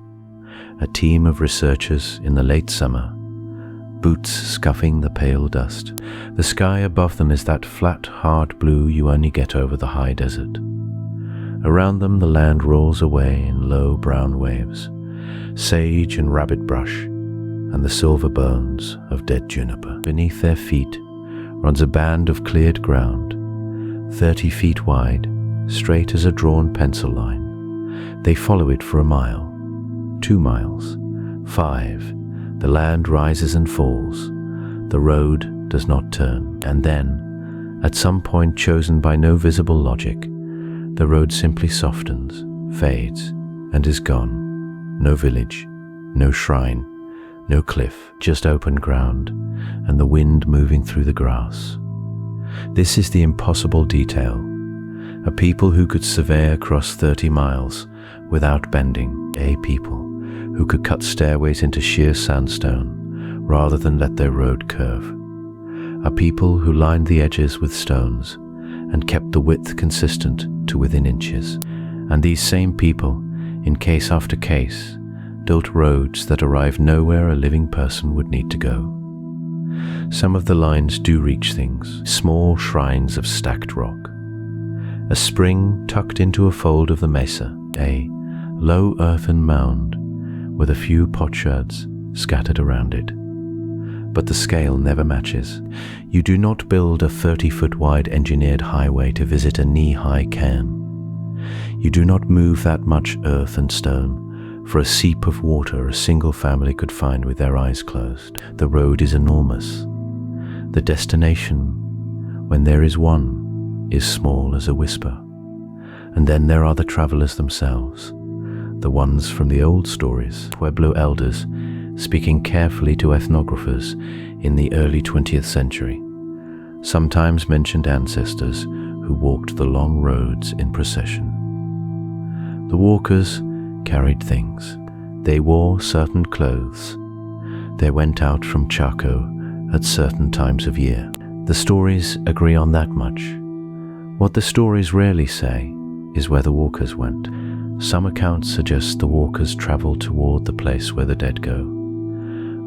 A team of researchers in the late summer, boots scuffing the pale dust. The sky above them is that flat, hard blue you only get over the high desert. Around them the land rolls away in low brown waves, sage and rabbit brush, and the silver bones of dead juniper. Beneath their feet runs a band of cleared ground, 30 feet wide, straight as a drawn pencil line. They follow it for a mile, 2 miles, 5. The land rises and falls. The road does not turn. And then, at some point chosen by no visible logic, the road simply softens, fades, and is gone. No village, no shrine, no cliff, just open ground, and the wind moving through the grass. This is the impossible detail. A people who could survey across 30 miles without bending. A people who could cut stairways into sheer sandstone rather than let their road curve. A people who lined the edges with stones and kept the width consistent to within inches. And these same people, in case after case, built roads that arrived nowhere a living person would need to go. Some of the lines do reach things, small shrines of stacked rock. A spring tucked into a fold of the mesa, a low earthen mound with a few potsherds scattered around it. But the scale never matches. You do not build a 30-foot wide engineered highway to visit a knee-high cairn. You do not move that much earth and stone for a seep of water a single family could find with their eyes closed. The road is enormous. The destination, when there is one, is small as a whisper. And then there are the travelers themselves, the ones from the old stories, Pueblo elders speaking carefully to ethnographers in the early 20th century, sometimes mentioned ancestors who walked the long roads in procession. The walkers carried things. They wore certain clothes. They went out from Chaco at certain times of year. The stories agree on that much. What the stories rarely say is where the walkers went. Some accounts suggest the walkers traveled toward the place where the dead go.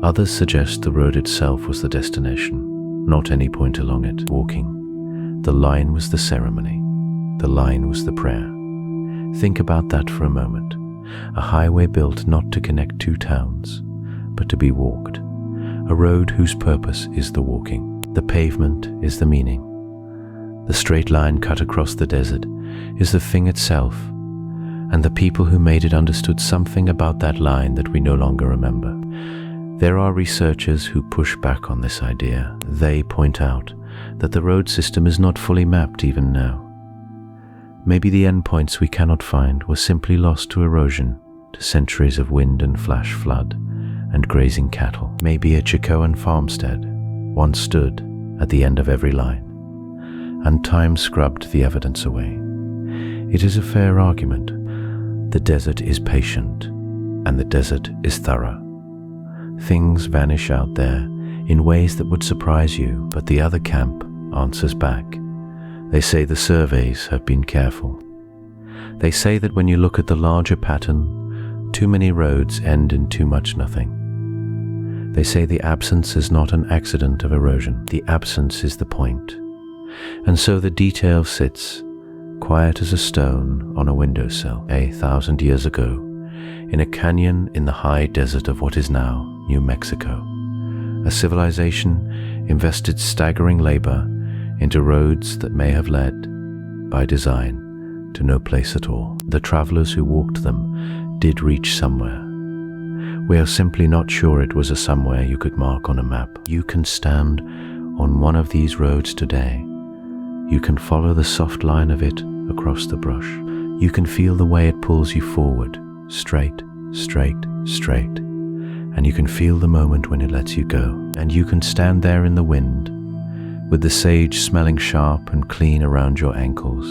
Others suggest the road itself was the destination, not any point along it. Walking. The line was the ceremony. The line was the prayer. Think about that for a moment. A highway built not to connect two towns, but to be walked. A road whose purpose is the walking. The pavement is the meaning. The straight line cut across the desert is the thing itself, and the people who made it understood something about that line that we no longer remember. There are researchers who push back on this idea. They point out that the road system is not fully mapped even now. Maybe the endpoints we cannot find were simply lost to erosion, to centuries of wind and flash flood, and grazing cattle. Maybe a Chacoan farmstead once stood at the end of every line, and time scrubbed the evidence away. It is a fair argument. The desert is patient, and the desert is thorough. Things vanish out there in ways that would surprise you, but the other camp answers back. They say the surveys have been careful. They say that when you look at the larger pattern, too many roads end in too much nothing. They say the absence is not an accident of erosion. The absence is the point. And so the detail sits, quiet as a stone on a windowsill, 1,000 years ago, in a canyon in the high desert of what is now New Mexico. A civilization invested staggering labor into roads that may have led, by design, to no place at all. The travelers who walked them did reach somewhere. We are simply not sure it was a somewhere you could mark on a map. You can stand on one of these roads today You can follow the soft line of it across the brush. You can feel the way it pulls you forward, straight, straight, straight. And you can feel the moment when it lets you go. And you can stand there in the wind, with the sage smelling sharp and clean around your ankles,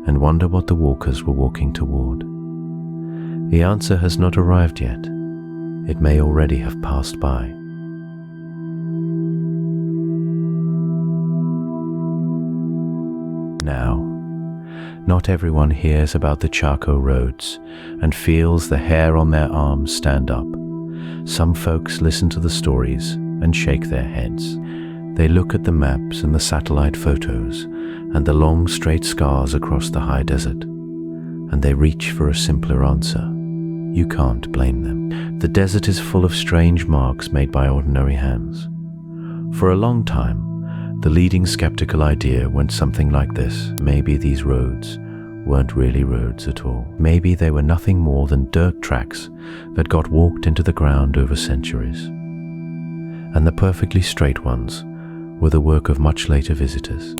and wonder what the walkers were walking toward. The answer has not arrived yet. It may already have passed by. Now, not everyone hears about the Chaco Roads and feels the hair on their arms stand up. Some folks listen to the stories and shake their heads. They look at the maps and the satellite photos and the long straight scars across the high desert, and they reach for a simpler answer. You can't blame them. The desert is full of strange marks made by ordinary hands. For a long time, the leading skeptical idea went something like this. Maybe these roads weren't really roads at all. Maybe they were nothing more than dirt tracks that got walked into the ground over centuries. And the perfectly straight ones were the work of much later visitors.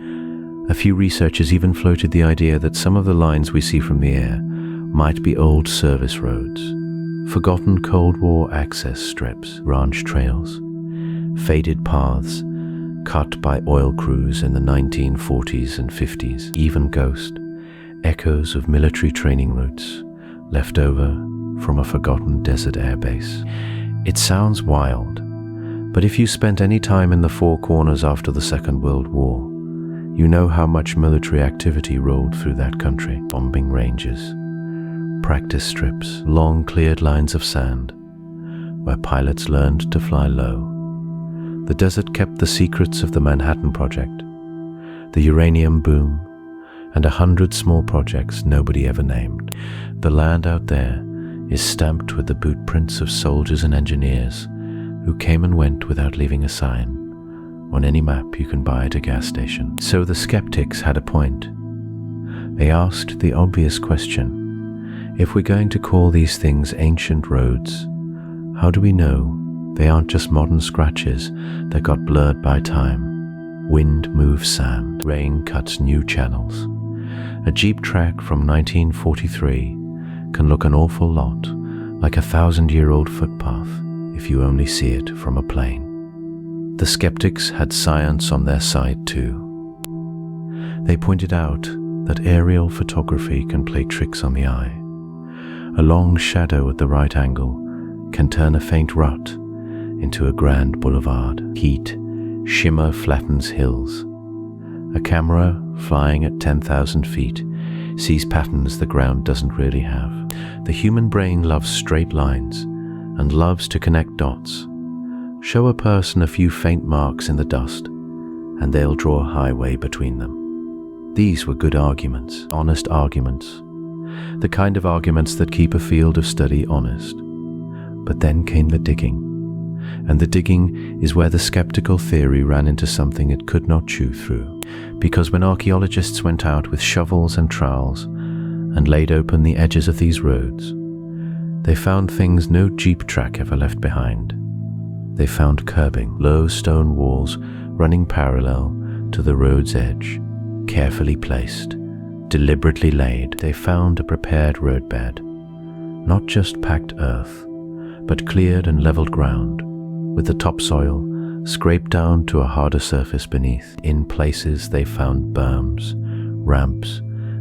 A few researchers even floated the idea that some of the lines we see from the air might be old service roads, forgotten Cold War access strips, ranch trails, faded paths cut by oil crews in the 1940s and 50s, even ghost echoes of military training routes left over from a forgotten desert airbase. It sounds wild, but if you spent any time in the Four Corners after the Second World War, you know how much military activity rolled through that country. Bombing ranges, practice strips, long cleared lines of sand where pilots learned to fly low. The desert kept the secrets of the Manhattan Project, the uranium boom, and 100 small projects nobody ever named. The land out there is stamped with the boot prints of soldiers and engineers who came and went without leaving a sign on any map you can buy at a gas station. So the skeptics had a point. They asked the obvious question: if we're going to call these things ancient roads, how do we know they aren't just modern scratches that got blurred by time? Wind moves sand, rain cuts new channels. A Jeep track from 1943 can look an awful lot like a 1,000-year-old footpath if you only see it from a plane. The skeptics had science on their side too. They pointed out that aerial photography can play tricks on the eye. A long shadow at the right angle can turn a faint rut into a grand boulevard. Heat, shimmer flattens hills. A camera flying at 10,000 feet sees patterns the ground doesn't really have. The human brain loves straight lines and loves to connect dots. Show a person a few faint marks in the dust, and they'll draw a highway between them. These were good arguments, honest arguments, the kind of arguments that keep a field of study honest. But then came the digging. And the digging is where the skeptical theory ran into something it could not chew through. Because when archaeologists went out with shovels and trowels and laid open the edges of these roads, they found things no Jeep track ever left behind. They found curbing, low stone walls running parallel to the road's edge, carefully placed, deliberately laid. They found a prepared roadbed, not just packed earth, but cleared and leveled ground, with the topsoil scraped down to a harder surface beneath. In places they found berms, ramps,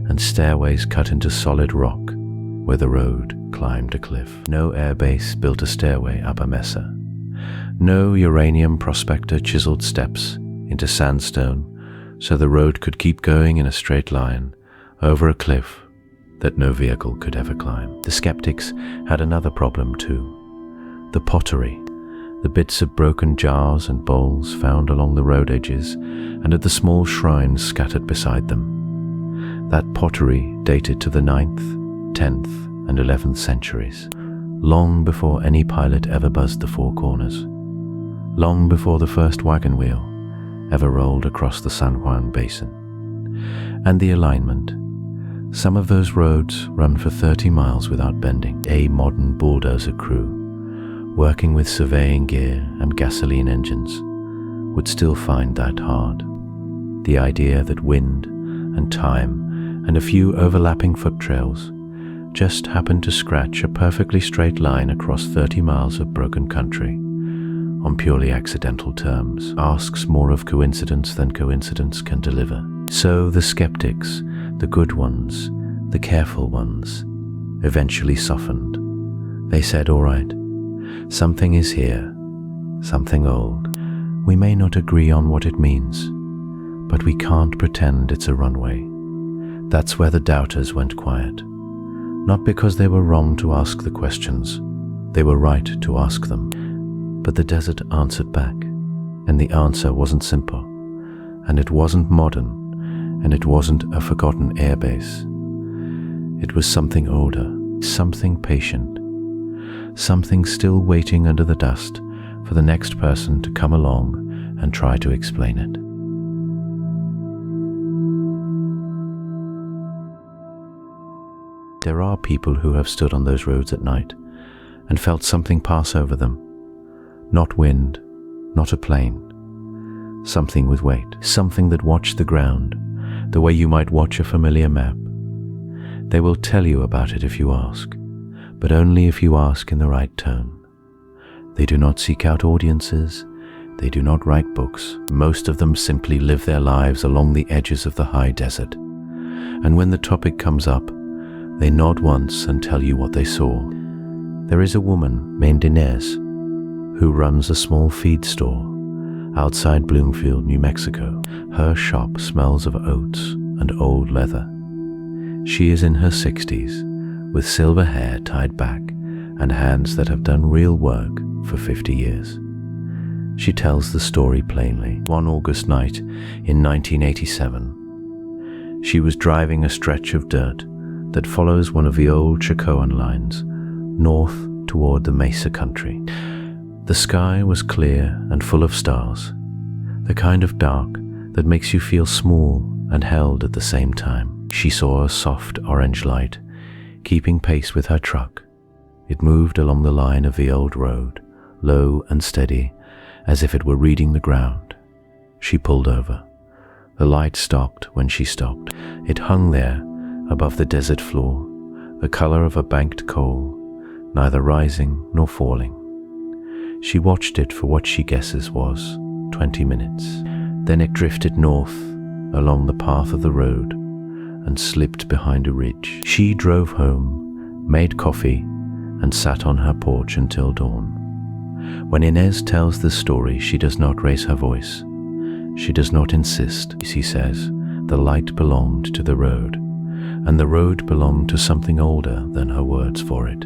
and stairways cut into solid rock where the road climbed a cliff. No airbase built a stairway up a mesa. No uranium prospector chiseled steps into sandstone so the road could keep going in a straight line over a cliff that no vehicle could ever climb. The skeptics had another problem too. The pottery, the bits of broken jars and bowls found along the road edges and at the small shrines scattered beside them. That pottery dated to the 9th, 10th, and 11th centuries, long before any pilot ever buzzed the Four Corners, long before the first wagon wheel ever rolled across the San Juan Basin. And the alignment. Some of those roads run for 30 miles without bending. A modern bulldozer crew, working with surveying gear and gasoline engines, would still find that hard. The idea that wind and time and a few overlapping foot trails just happened to scratch a perfectly straight line across 30 miles of broken country on purely accidental terms asks more of coincidence than coincidence can deliver. So the skeptics, the good ones, the careful ones, eventually softened. They said, "All right, something is here, something old. We may not agree on what it means, but we can't pretend it's a runway." That's where the doubters went quiet. Not because they were wrong to ask the questions, they were right to ask them. But the desert answered back, and the answer wasn't simple, and it wasn't modern, and it wasn't a forgotten airbase. It was something older, something patient, something still waiting under the dust for the next person to come along and try to explain it. There are people who have stood on those roads at night and felt something pass over them. Not wind, not a plane. Something with weight, something that watched the ground, the way you might watch a familiar map. They will tell you about it if you ask, but only if you ask in the right tone. They do not seek out audiences, they do not write books. Most of them simply live their lives along the edges of the high desert. And when the topic comes up, they nod once and tell you what they saw. There is a woman named Inez who runs a small feed store outside Bloomfield, New Mexico. Her shop smells of oats and old leather. She is in her 60s, with silver hair tied back and hands that have done real work for 50 years. She tells the story plainly. One August night in 1987, she was driving a stretch of dirt that follows one of the old Chacoan lines north toward the Mesa country. The sky was clear and full of stars, the kind of dark that makes you feel small and held at the same time. She saw a soft orange light keeping pace with her truck. It moved along the line of the old road, low and steady, as if it were reading the ground. She pulled over. The light stopped when she stopped. It hung there above the desert floor, the color of a banked coal, neither rising nor falling. She watched it for what she guesses was 20 minutes. Then it drifted north along the path of the road and slipped behind a ridge. She drove home, made coffee, and sat on her porch until dawn. When Inez tells this story, she does not raise her voice. She does not insist. She says the light belonged to the road, and the road belonged to something older than her words for it.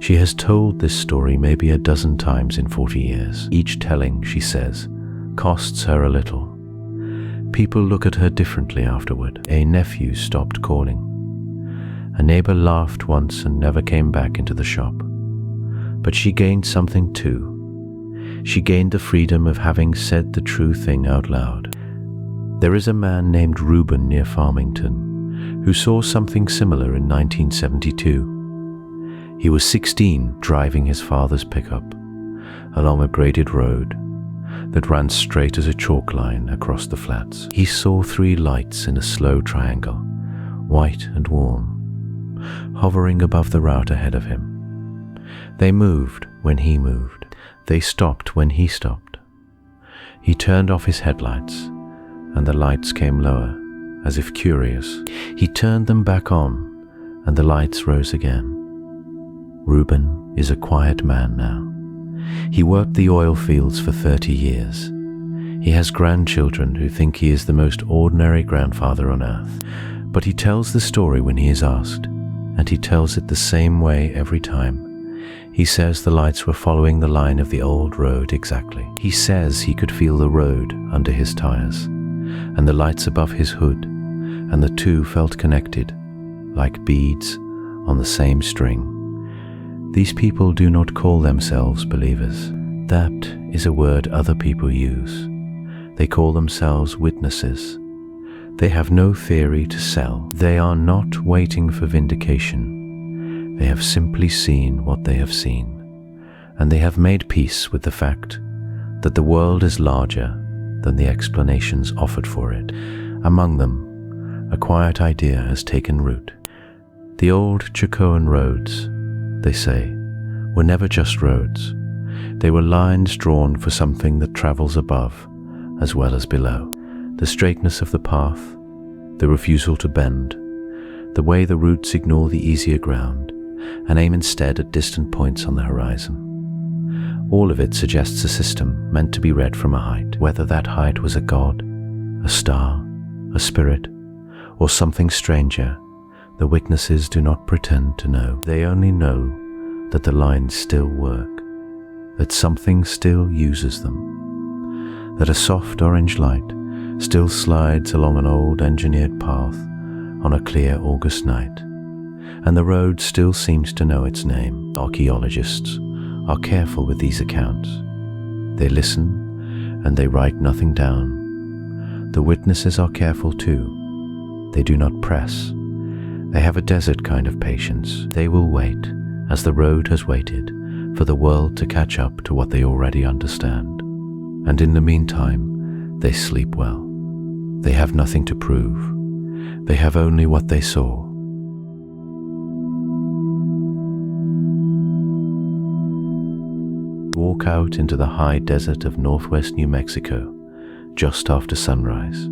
She has told this story maybe a dozen times in 40 years. Each telling, she says, costs her a little. People look at her differently afterward. A nephew stopped calling. A neighbor laughed once and never came back into the shop. But she gained something too. She gained the freedom of having said the true thing out loud. There is a man named Reuben near Farmington who saw something similar in 1972. He was 16, driving his father's pickup along a graded road that ran straight as a chalk line across the flats. He saw 3 lights in a slow triangle, white and warm, hovering above the route ahead of him. They moved when he moved. They stopped when he stopped. He turned off his headlights, and the lights came lower, as if curious. He turned them back on, and the lights rose again. Reuben is a quiet man now. He worked the oil fields for 30 years. He has grandchildren who think he is the most ordinary grandfather on earth. But he tells the story when he is asked, and he tells it the same way every time. He says the lights were following the line of the old road exactly. He says he could feel the road under his tires, and the lights above his hood, and the two felt connected, like beads on the same string. These people do not call themselves believers. That is a word other people use. They call themselves witnesses. They have no theory to sell. They are not waiting for vindication. They have simply seen what they have seen, and they have made peace with the fact that the world is larger than the explanations offered for it. Among them, a quiet idea has taken root. The old Chaco Roads, they say, were never just roads. They were lines drawn for something that travels above as well as below. The straightness of the path, the refusal to bend, the way the routes ignore the easier ground and aim instead at distant points on the horizon. All of it suggests a system meant to be read from a height, whether that height was a god, a star, a spirit, or something stranger. The witnesses do not pretend to know. They only know that the lines still work, that something still uses them, that a soft orange light still slides along an old engineered path on a clear August night, and the road still seems to know its name. Archaeologists are careful with these accounts. They listen and they write nothing down. The witnesses are careful too. They do not press. They have a desert kind of patience. They will wait, as the road has waited, for the world to catch up to what they already understand. And in the meantime, they sleep well. They have nothing to prove. They have only what they saw. Walk out into the high desert of northwest New Mexico just after sunrise.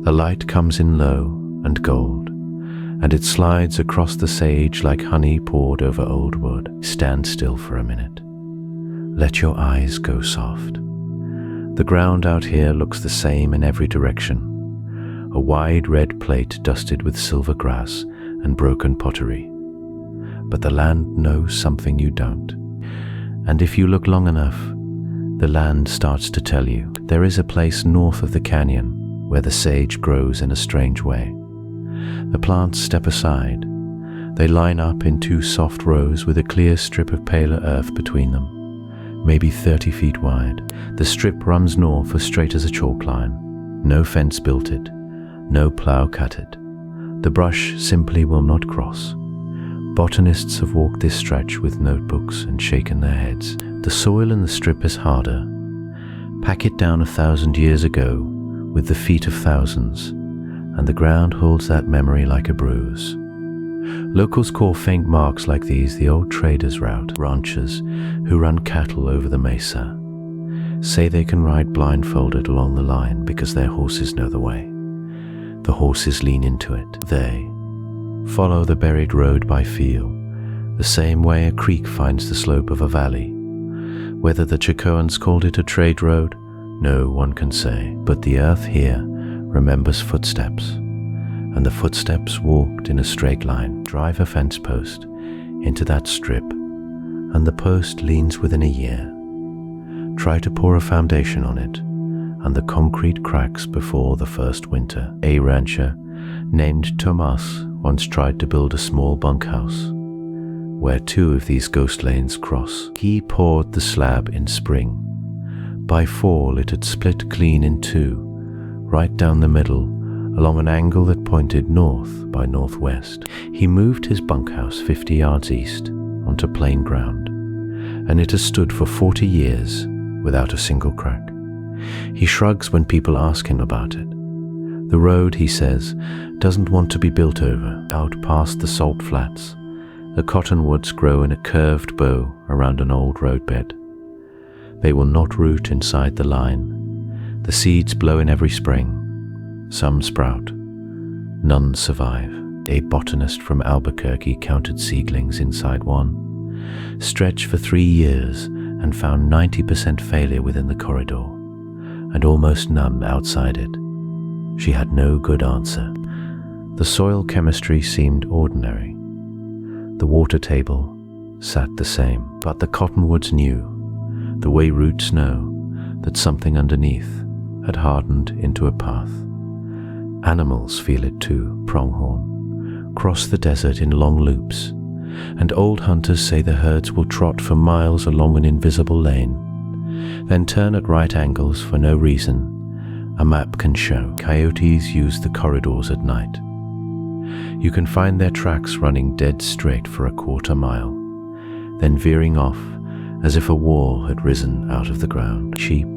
The light comes in low and gold, and it slides across the sage like honey poured over old wood. Stand still for a minute. Let your eyes go soft. The ground out here looks the same in every direction, a wide red plate dusted with silver grass and broken pottery. But the land knows something you don't. And if you look long enough, the land starts to tell you. There is a place north of the canyon where the sage grows in a strange way. The plants step aside. They line up in two soft rows with a clear strip of paler earth between them, maybe 30 feet wide. The strip runs north as straight as a chalk line. No fence built it, no plow cut it. The brush simply will not cross. Botanists have walked this stretch with notebooks and shaken their heads. The soil in the strip is harder. Pack it down 1,000 years ago with the feet of thousands, and the ground holds that memory like a bruise. Locals call faint marks like these the old traders' route. Ranchers who run cattle over the mesa say they can ride blindfolded along the line because their horses know the way. The horses lean into it. They follow the buried road by feel, the same way a creek finds the slope of a valley. Whether the Chacoans called it a trade road, no one can say, but the earth here remembers footsteps, and the footsteps walked in a straight line. Drive a fence post into that strip, and the post leans within a year. Try to pour a foundation on it, and the concrete cracks before the first winter. A rancher named Tomas once tried to build a small bunkhouse where two of these ghost lanes cross. He poured the slab in spring. By fall it had split clean in two, right down the middle, along an angle that pointed north by northwest. He moved his bunkhouse 50 yards east onto plain ground, and it has stood for 40 years without a single crack. He shrugs when people ask him about it. The road, he says, doesn't want to be built over. Out past the salt flats, the cottonwoods grow in a curved bow around an old roadbed. They will not root inside the line. The seeds blow in every spring. Some sprout. None survive. A botanist from Albuquerque counted seedlings inside one, stretched for 3 years and found 90% failure within the corridor, and almost none outside it. She had no good answer. The soil chemistry seemed ordinary. The water table sat the same, but the cottonwoods knew, the way roots know, that something underneath had hardened into a path. Animals feel it too. Pronghorn cross the desert in long loops, and old hunters say the herds will trot for miles along an invisible lane, then turn at right angles for no reason. A map can show. Coyotes use the corridors at night. You can find their tracks running dead straight for a quarter mile, then veering off as if a wall had risen out of the ground. Sheep,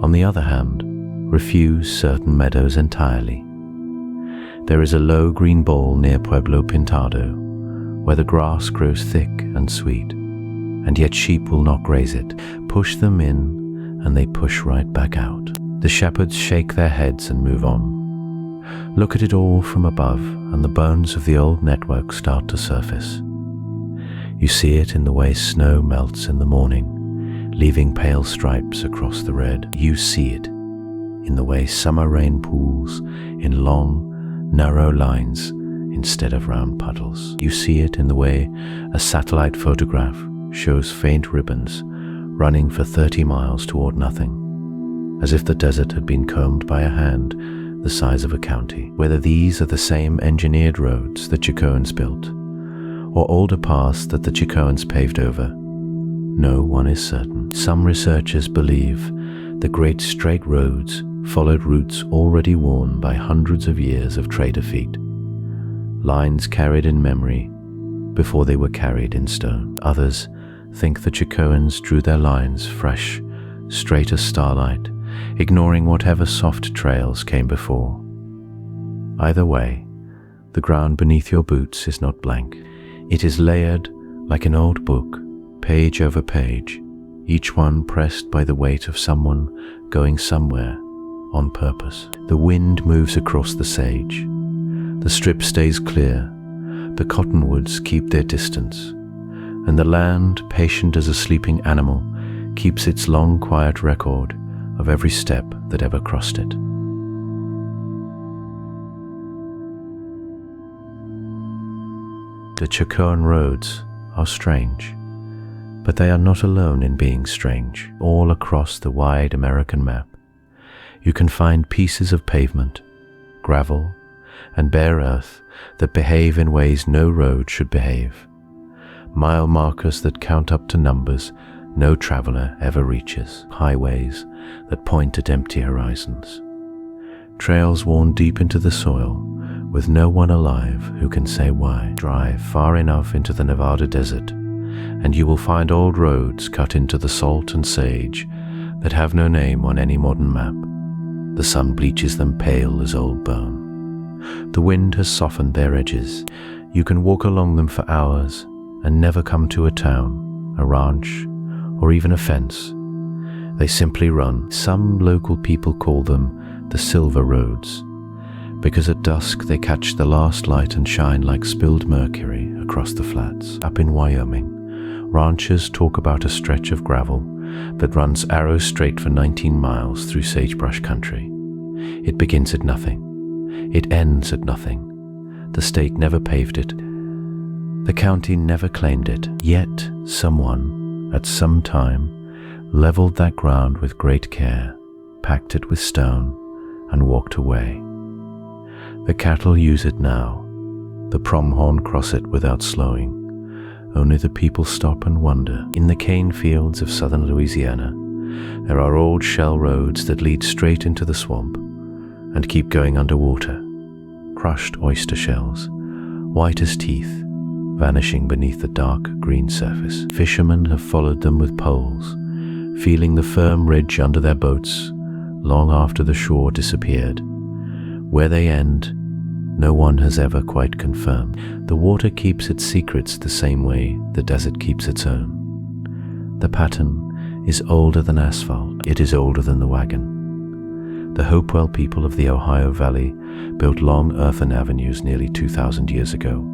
on the other hand, refuse certain meadows entirely. There is a low green ball near Pueblo Pintado, where the grass grows thick and sweet, and yet sheep will not graze it. Push them in, and they push right back out. The shepherds shake their heads and move on. Look at it all from above, and the bones of the old network start to surface. You see it in the way snow melts in the morning, leaving pale stripes across the red. You see it in the way summer rain pools in long, narrow lines instead of round puddles. You see it in the way a satellite photograph shows faint ribbons running for 30 miles toward nothing, as if the desert had been combed by a hand the size of a county. Whether these are the same engineered roads the Chacoans built, or older paths that the Chacoans paved over, no one is certain. Some researchers believe the great straight roads followed routes already worn by hundreds of years of trader feet, lines carried in memory before they were carried in stone. Others think the Chacoans drew their lines fresh, straight as starlight, ignoring whatever soft trails came before. Either way, the ground beneath your boots is not blank. It is layered like an old book, page over page, each one pressed by the weight of someone going somewhere on purpose. The wind moves across the sage. The strip stays clear. The cottonwoods keep their distance. And the land, patient as a sleeping animal, keeps its long, quiet record of every step that ever crossed it. The Chacoan roads are strange, but they are not alone in being strange. All across the wide American map, you can find pieces of pavement, gravel, and bare earth that behave in ways no road should behave. Mile markers that count up to numbers no traveler ever reaches. Highways that point at empty horizons. Trails worn deep into the soil with no one alive who can say why. Drive far enough into the Nevada desert, and you will find old roads cut into the salt and sage that have no name on any modern map. The sun bleaches them pale as old bone. The wind has softened their edges. You can walk along them for hours and never come to a town, a ranch, or even a fence. They simply run. Some local people call them the Silver Roads, because at dusk they catch the last light and shine like spilled mercury across the flats. Up in Wyoming, ranchers talk about a stretch of gravel that runs arrow straight for 19 miles through sagebrush country. It begins at nothing. It ends at nothing. The state never paved it. The county never claimed it. Yet someone, at some time, leveled that ground with great care, packed it with stone, and walked away. The cattle use it now. The pronghorn cross it without slowing. Only the people stop and wonder. In the cane fields of southern Louisiana, there are old shell roads that lead straight into the swamp and keep going underwater. Crushed oyster shells, white as teeth, vanishing beneath the dark green surface. Fishermen have followed them with poles, feeling the firm ridge under their boats long after the shore disappeared. Where they end, no one has ever quite confirmed. The water keeps its secrets the same way the desert keeps its own. The pattern is older than asphalt. It is older than the wagon. The Hopewell people of the Ohio Valley built long earthen avenues nearly 2,000 years ago,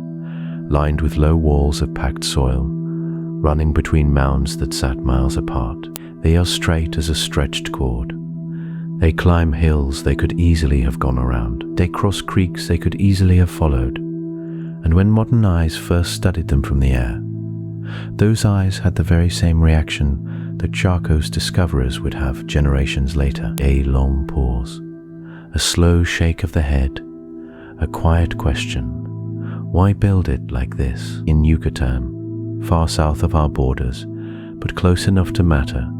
lined with low walls of packed soil, running between mounds that sat miles apart. They are straight as a stretched cord. They climb hills they could easily have gone around. They cross creeks they could easily have followed. And when modern eyes first studied them from the air, those eyes had the very same reaction that Chaco's discoverers would have generations later. A long pause, a slow shake of the head, a quiet question. Why build it like this? In Yucatan, far south of our borders, but close enough to matter,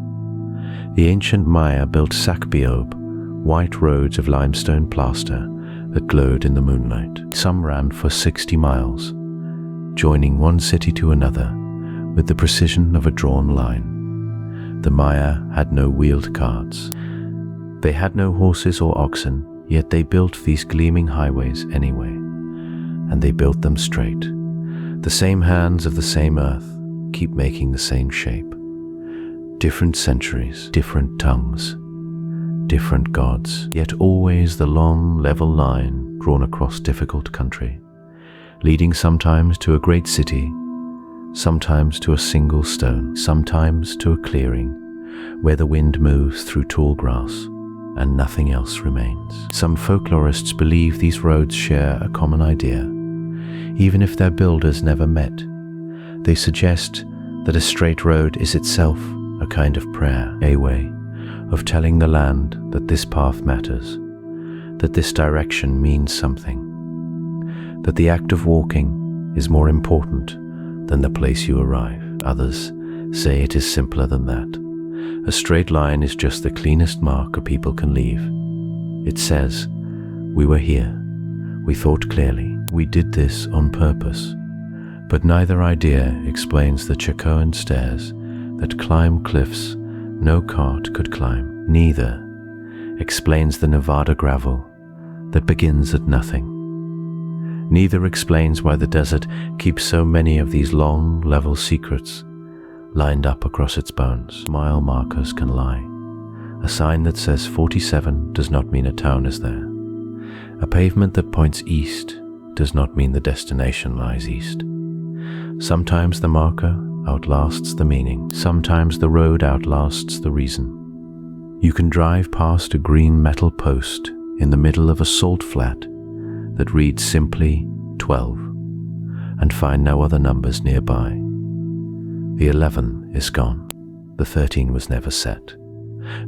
the ancient Maya built Sacbiobe, white roads of limestone plaster that glowed in the moonlight. Some ran for 60 miles, joining one city to another with the precision of a drawn line. The Maya had no wheeled carts. They had no horses or oxen, yet they built these gleaming highways anyway. And they built them straight. The same hands of the same earth keep making the same shape. Different centuries, different tongues, different gods, yet always the long, level line drawn across difficult country, leading sometimes to a great city, sometimes to a single stone, sometimes to a clearing where the wind moves through tall grass and nothing else remains. Some folklorists believe these roads share a common idea. Even if their builders never met, they suggest that a straight road is itself a kind of prayer, a way of telling the land that this path matters, that this direction means something, that the act of walking is more important than the place you arrive. Others say it is simpler than that. A straight line is just the cleanest mark a people can leave. It says, we were here, we thought clearly, we did this on purpose. But neither idea explains the Chacoan stairs that climb cliffs no cart could climb. Neither explains the Nevada gravel that begins at nothing. Neither explains why the desert keeps so many of these long, level secrets lined up across its bones. Mile markers can lie. A sign that says 47 does not mean a town is there. A pavement that points east does not mean the destination lies east. Sometimes the marker outlasts the meaning. Sometimes the road outlasts the reason. You can drive past a green metal post in the middle of a salt flat that reads simply 12 and find no other numbers nearby. The 11 is gone. The 13 was never set.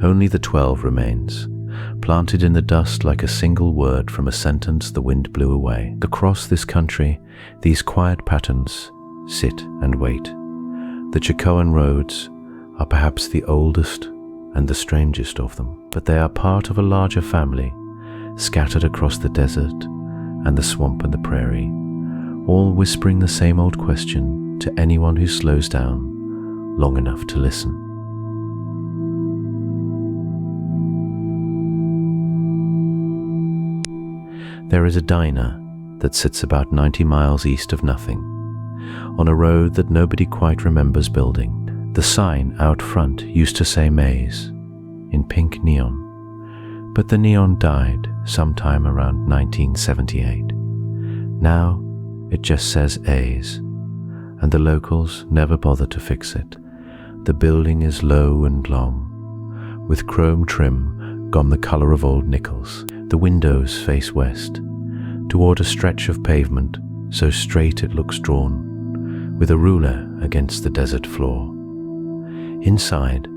Only the 12 remains, planted in the dust like a single word from a sentence the wind blew away. Across this country, these quiet patterns sit and wait. The Chacoan roads are perhaps the oldest and the strangest of them, but they are part of a larger family, scattered across the desert and the swamp and the prairie, all whispering the same old question to anyone who slows down long enough to listen. There is a diner that sits about 90 miles east of nothing, on a road that nobody quite remembers building. The sign out front used to say Maze, in pink neon, but the neon died sometime around 1978. Now it just says A's, and the locals never bother to fix it. The building is low and long, with chrome trim gone the color of old nickels. The windows face west, toward a stretch of pavement so straight it looks drawn, with a ruler against the desert floor. Inside,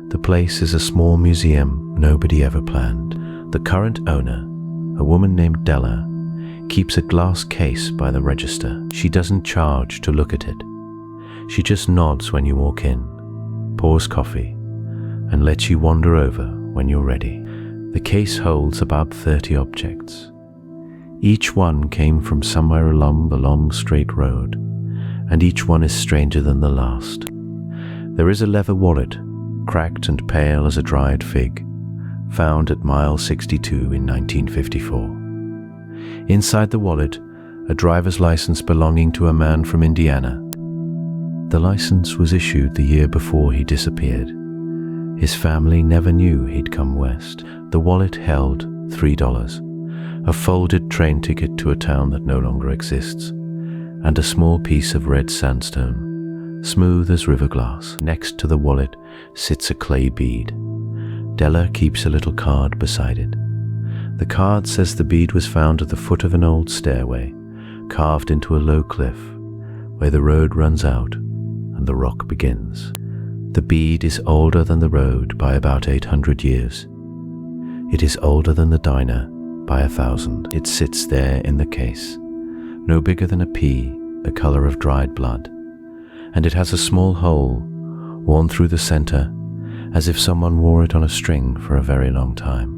the place is a small museum nobody ever planned. The current owner, a woman named Della, keeps a glass case by the register. She doesn't charge to look at it. She just nods when you walk in, pours coffee, and lets you wander over when you're ready. The case holds about 30 objects. Each one came from somewhere along the long straight road, and each one is stranger than the last. There is a leather wallet, cracked and pale as a dried fig, found at mile 62 in 1954. Inside the wallet, a driver's license belonging to a man from Indiana. The license was issued the year before he disappeared. His family never knew he'd come west. The wallet held $3, a folded train ticket to a town that no longer exists, and a small piece of red sandstone, smooth as river glass. Next to the wallet sits a clay bead. Della keeps a little card beside it. The card says the bead was found at the foot of an old stairway, carved into a low cliff, where the road runs out and the rock begins. The bead is older than the road by about 800 years. It is older than the diner by 1,000. It sits there in the case, no bigger than a pea, the color of dried blood, and it has a small hole worn through the center, as if someone wore it on a string for a very long time.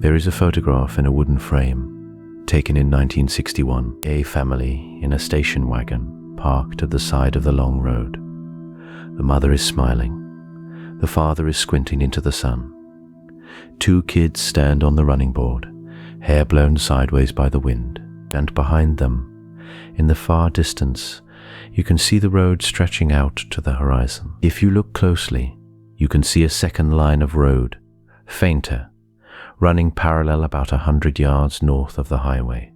There is a photograph in a wooden frame, taken in 1961, a family in a station wagon parked at the side of the long road. The mother is smiling. The father is squinting into the sun. Two kids stand on the running board, hair blown sideways by the wind, and behind them, in the far distance, you can see the road stretching out to the horizon. If you look closely, you can see a second line of road, fainter, running parallel about 100 yards north of the highway.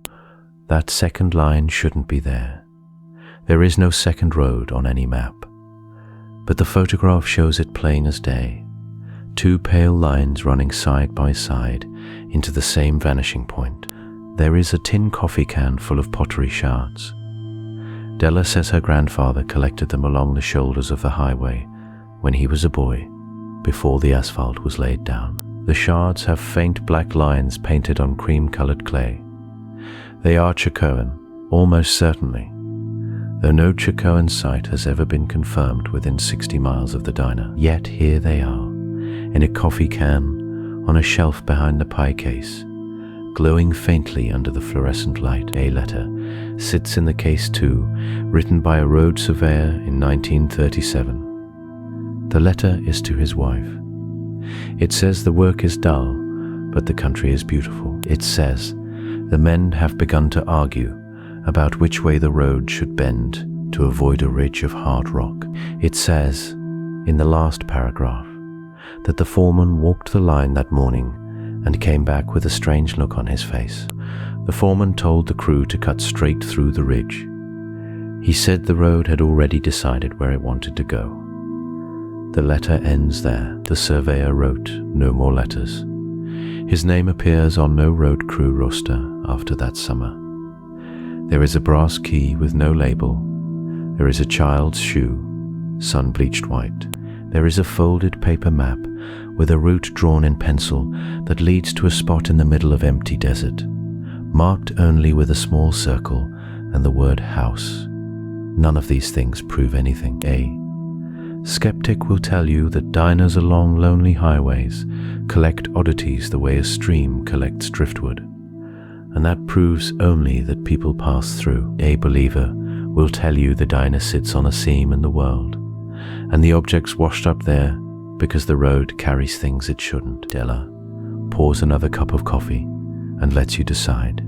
That second line shouldn't be there. There is no second road on any map, but the photograph shows it plain as day. Two pale lines running side by side into the same vanishing point. There is a tin coffee can full of pottery shards. Della says her grandfather collected them along the shoulders of the highway when he was a boy, before the asphalt was laid down. The shards have faint black lines painted on cream-colored clay. They are Chacoan, almost certainly, though no Chacoan site has ever been confirmed within 60 miles of the diner. Yet here they are, in a coffee can, on a shelf behind the pie case, glowing faintly under the fluorescent light. A letter sits in the case too, written by a road surveyor in 1937. The letter is to his wife. It says the work is dull, but the country is beautiful. It says the men have begun to argue about which way the road should bend to avoid a ridge of hard rock. It says, in the last paragraph, that the foreman walked the line that morning and came back with a strange look on his face. The foreman told the crew to cut straight through the ridge. He said the road had already decided where it wanted to go. The letter ends there. The surveyor wrote no more letters. His name appears on no road crew roster after that summer. There is a brass key with no label. There is a child's shoe, sun-bleached white. There is a folded paper map with a route drawn in pencil that leads to a spot in the middle of empty desert, marked only with a small circle and the word house. None of these things prove anything. A skeptic will tell you that diners along lonely highways collect oddities the way a stream collects driftwood, and that proves only that people pass through. A believer will tell you the diner sits on a seam in the world, and the object's washed up there because the road carries things it shouldn't. Della pours another cup of coffee and lets you decide.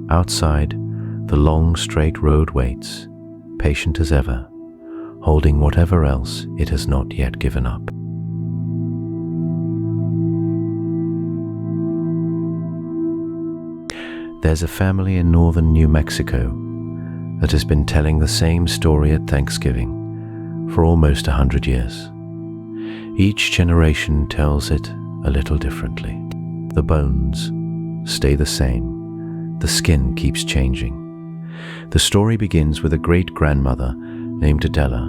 Outside, the long straight road waits, patient as ever, holding whatever else it has not yet given up. There's a family in northern New Mexico that has been telling the same story at Thanksgiving for almost 100 years. Each generation tells it a little differently. The bones stay the same. The skin keeps changing. The story begins with a great-grandmother named Adela,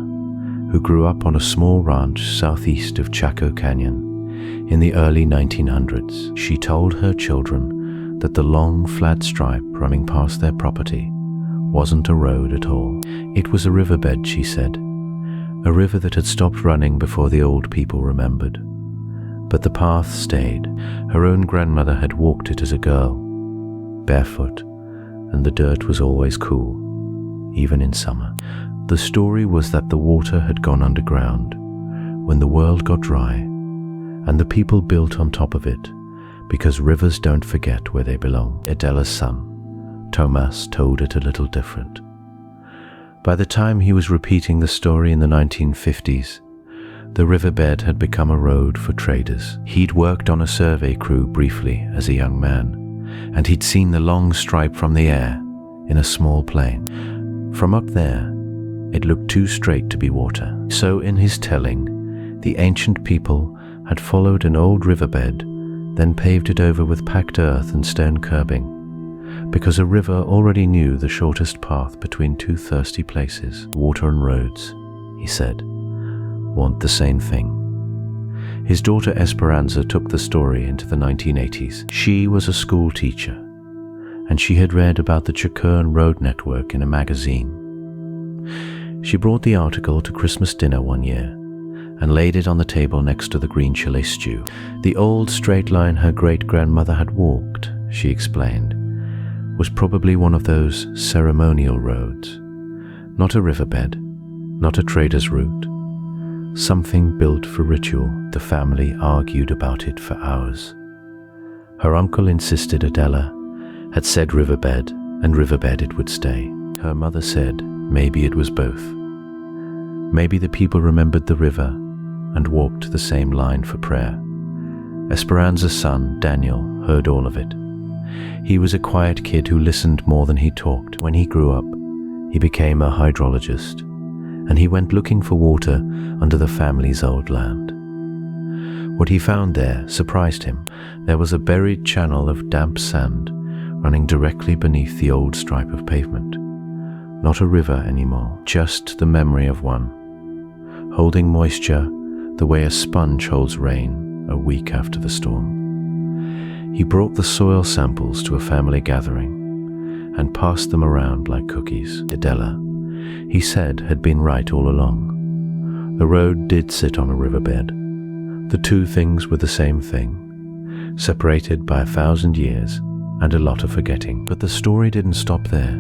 who grew up on a small ranch southeast of Chaco Canyon in the early 1900s. She told her children that the long, flat stripe running past their property wasn't a road at all. It was a riverbed, she said, a river that had stopped running before the old people remembered. But the path stayed. Her own grandmother had walked it as a girl, barefoot, and the dirt was always cool, even in summer. The story was that the water had gone underground when the world got dry, and the people built on top of it, because rivers don't forget where they belong. Adela's son, Thomas, told it a little different. By the time he was repeating the story in the 1950s, the riverbed had become a road for traders. He'd worked on a survey crew briefly as a young man, and he'd seen the long stripe from the air in a small plane. From up there, it looked too straight to be water. So in his telling, the ancient people had followed an old riverbed, then paved it over with packed earth and stone curbing, because a river already knew the shortest path between two thirsty places. Water and roads, he said, want the same thing. His daughter Esperanza took the story into the 1980s. She was a school teacher, and she had read about the Chacoan Road Network in a magazine. She brought the article to Christmas dinner one year and laid it on the table next to the green chile stew. The old straight line her great-grandmother had walked, she explained, was probably one of those ceremonial roads, not a riverbed, not a trader's route, something built for ritual. The family argued about it for hours. Her uncle insisted Adela had said Riverbed, and Riverbed it would stay. Her mother said maybe it was both. Maybe the people remembered the river and walked the same line for prayer. Esperanza's son, Daniel, heard all of it. He was a quiet kid who listened more than he talked. When he grew up, he became a hydrologist, and he went looking for water under the family's old land. What he found there surprised him. There was a buried channel of damp sand running directly beneath the old stripe of pavement. Not a river anymore, just the memory of one, holding moisture the way a sponge holds rain a week after the storm. He brought the soil samples to a family gathering and passed them around like cookies. Adela, he said, had been right all along. The road did sit on a riverbed. The two things were the same thing, separated by 1,000 years and a lot of forgetting. But the story didn't stop there.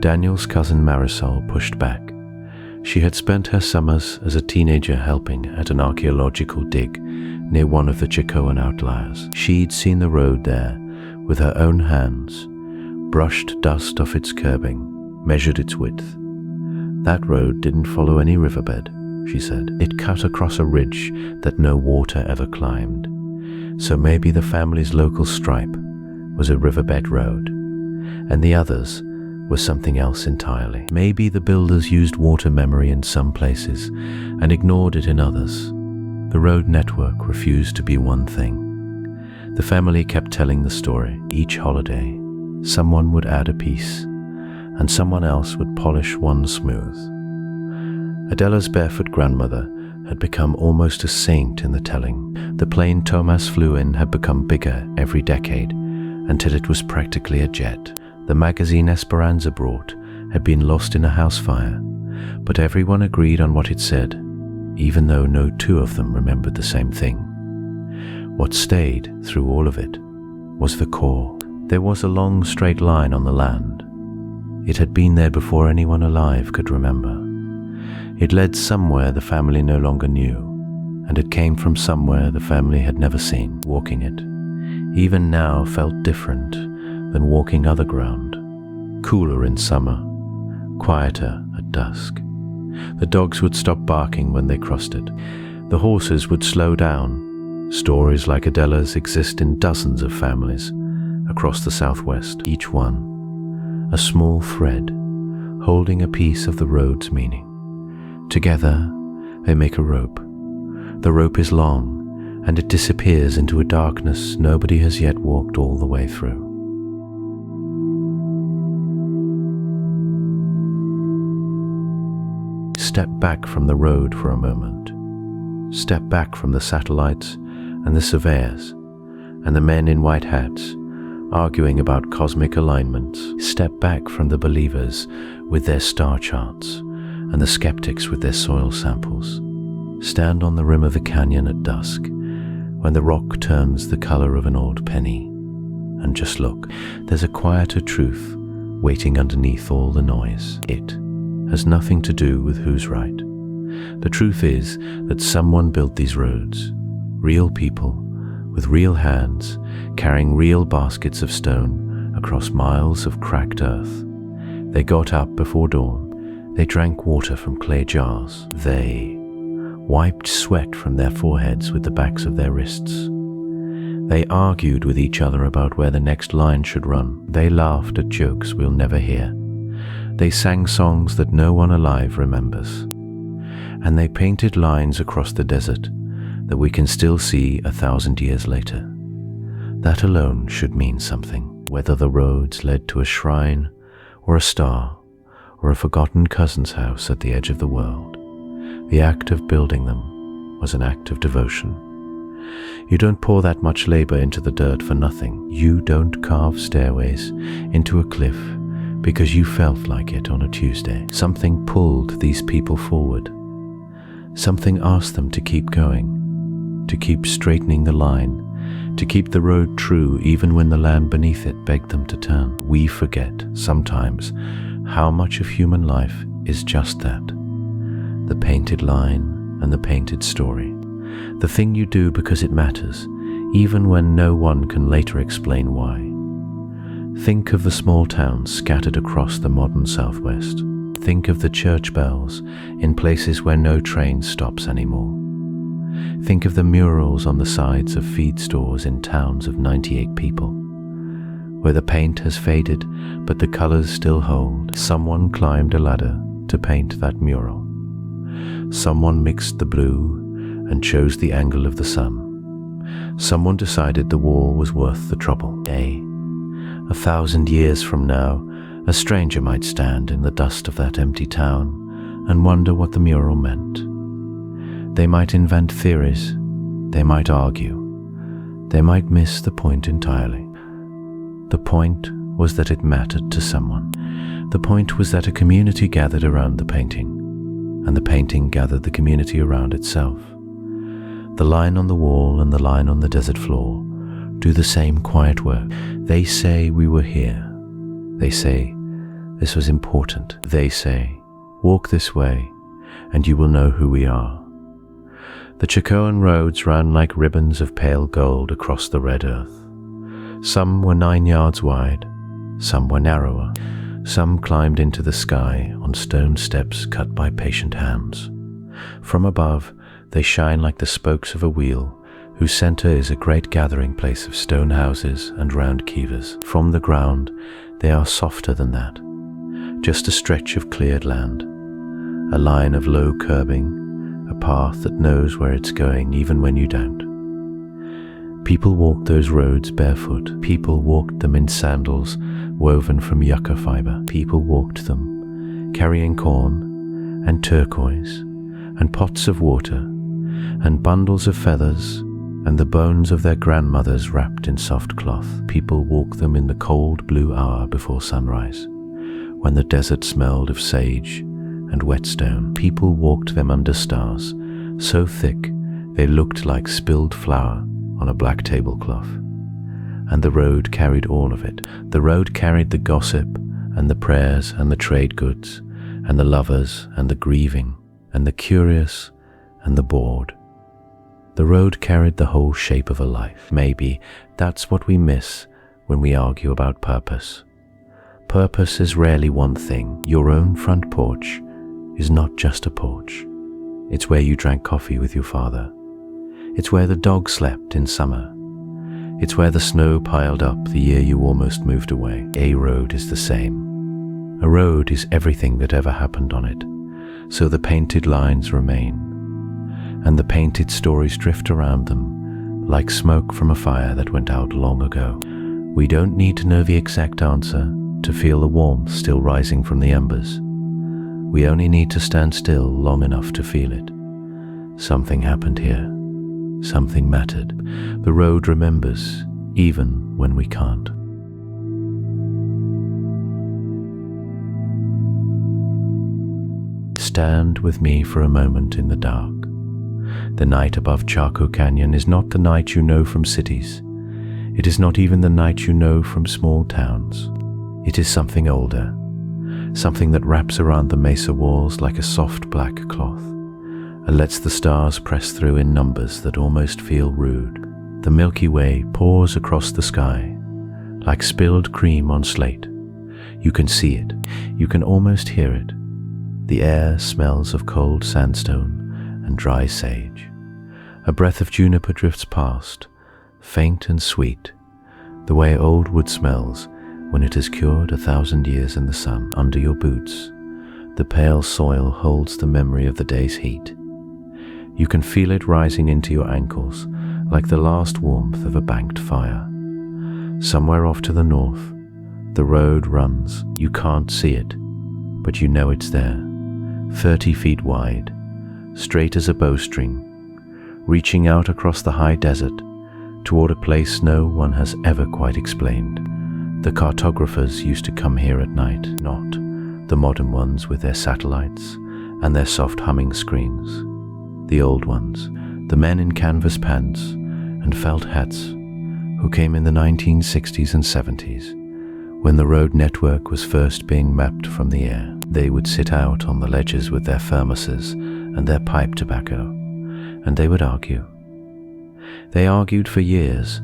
Daniel's cousin Marisol pushed back. She had spent her summers as a teenager helping at an archaeological dig near one of the Chacoan outliers. She'd seen the road there with her own hands, brushed dust off its curbing, measured its width. That road didn't follow any riverbed, she said. It cut across a ridge that no water ever climbed. So maybe the family's local stripe was a riverbed road, and the others was something else entirely. Maybe the builders used water memory in some places and ignored it in others. The road network refused to be one thing. The family kept telling the story. Each holiday, someone would add a piece, and someone else would polish one smooth. Adela's barefoot grandmother had become almost a saint in the telling. The plane Thomas flew in had become bigger every decade until it was practically a jet. The magazine Esperanza brought had been lost in a house fire, but everyone agreed on what it said, even though no two of them remembered the same thing. What stayed through all of it was the core. There was a long straight line on the land. It had been there before anyone alive could remember. It led somewhere the family no longer knew, and it came from somewhere the family had never seen. Walking it, even now, felt different than walking other ground. Cooler in summer, quieter at dusk. The dogs would stop barking when they crossed it. The horses would slow down. Stories like Adela's exist in dozens of families across the Southwest, each one a small thread holding a piece of the road's meaning. Together, they make a rope. The rope is long, and it disappears into a darkness nobody has yet walked all the way through. Step back from the road for a moment. Step back from the satellites and the surveyors and the men in white hats arguing about cosmic alignments. Step back from the believers with their star charts and the skeptics with their soil samples. Stand on the rim of the canyon at dusk when the rock turns the color of an old penny, and just look. There's a quieter truth waiting underneath all the noise. It has nothing to do with who's right. The truth is that someone built these roads, real people with real hands carrying real baskets of stone across miles of cracked earth. They got up before dawn. They drank water from clay jars. They wiped sweat from their foreheads with the backs of their wrists. They argued with each other about where the next line should run. They laughed at jokes we'll never hear. They sang songs that no one alive remembers. And they painted lines across the desert that we can still see 1,000 years later. That alone should mean something, whether the roads led to a shrine or a star or a forgotten cousin's house at the edge of the world. The act of building them was an act of devotion. You don't pour that much labor into the dirt for nothing. You don't carve stairways into a cliff because you felt like it on a Tuesday. Something pulled these people forward. Something asked them to keep going, to keep straightening the line, to keep the road true even when the land beneath it begged them to turn. We forget sometimes how much of human life is just that. The painted line and the painted story. The thing you do because it matters, even when no one can later explain why. Think of the small towns scattered across the modern Southwest. Think of the church bells in places where no train stops anymore. Think of the murals on the sides of feed stores in towns of 98 people, where the paint has faded but the colors still hold. Someone climbed a ladder to paint that mural. Someone mixed the blue and chose the angle of the sun. Someone decided the wall was worth the trouble. 1,000 years from now, a stranger might stand in the dust of that empty town and wonder what the mural meant. They might invent theories, they might argue, they might miss the point entirely. The point was that it mattered to someone. The point was that a community gathered around the painting, and the painting gathered the community around itself. The line on the wall and the line on the desert floor do the same quiet work. They say we were here. They say this was important. They say, walk this way and you will know who we are. The Chaco Roads ran like ribbons of pale gold across the red earth. Some were 9 yards wide, some were narrower, some climbed into the sky on stone steps cut by patient hands. From above, they shine like the spokes of a wheel, whose center is a great gathering place of stone houses and round kivas. From the ground, they are softer than that, just a stretch of cleared land, a line of low curbing, a path that knows where it's going even when you don't. People walked those roads barefoot. People walked them in sandals woven from yucca fiber. People walked them, carrying corn and turquoise and pots of water and bundles of feathers and the bones of their grandmothers wrapped in soft cloth. People walked them in the cold blue hour before sunrise, when the desert smelled of sage and whetstone. People walked them under stars, so thick they looked like spilled flour on a black tablecloth. And the road carried all of it. The road carried the gossip and the prayers and the trade goods and the lovers and the grieving and the curious and the bored. The road carried the whole shape of a life. Maybe that's what we miss when we argue about purpose. Purpose is rarely one thing. Your own front porch is not just a porch. It's where you drank coffee with your father. It's where the dog slept in summer. It's where the snow piled up the year you almost moved away. A road is the same. A road is everything that ever happened on it, so the painted lines remain, and the painted stories drift around them like smoke from a fire that went out long ago. We don't need to know the exact answer to feel the warmth still rising from the embers. We only need to stand still long enough to feel it. Something happened here. Something mattered. The road remembers, even when we can't. Stand with me for a moment in the dark. The night above Chaco Canyon is not the night you know from cities. It is not even the night you know from small towns. It is something older, something that wraps around the mesa walls like a soft black cloth, and lets the stars press through in numbers that almost feel rude. The Milky Way pours across the sky like spilled cream on slate. You can see it. You can almost hear it. The air smells of cold sandstone and dry sage. A breath of juniper drifts past, faint and sweet, the way old wood smells when it has cured 1,000 years in the sun. Under your boots, the pale soil holds the memory of the day's heat. You can feel it rising into your ankles like the last warmth of a banked fire. Somewhere off to the north, the road runs. You can't see it, but you know it's there, 30 feet wide, straight as a bowstring, reaching out across the high desert toward a place no one has ever quite explained. The cartographers used to come here at night, not the modern ones with their satellites and their soft humming screens. The old ones, the men in canvas pants and felt hats, who came in the 1960s and 70s, when the road network was first being mapped from the air. They would sit out on the ledges with their thermoses and their pipe tobacco, and they would argue. They argued for years.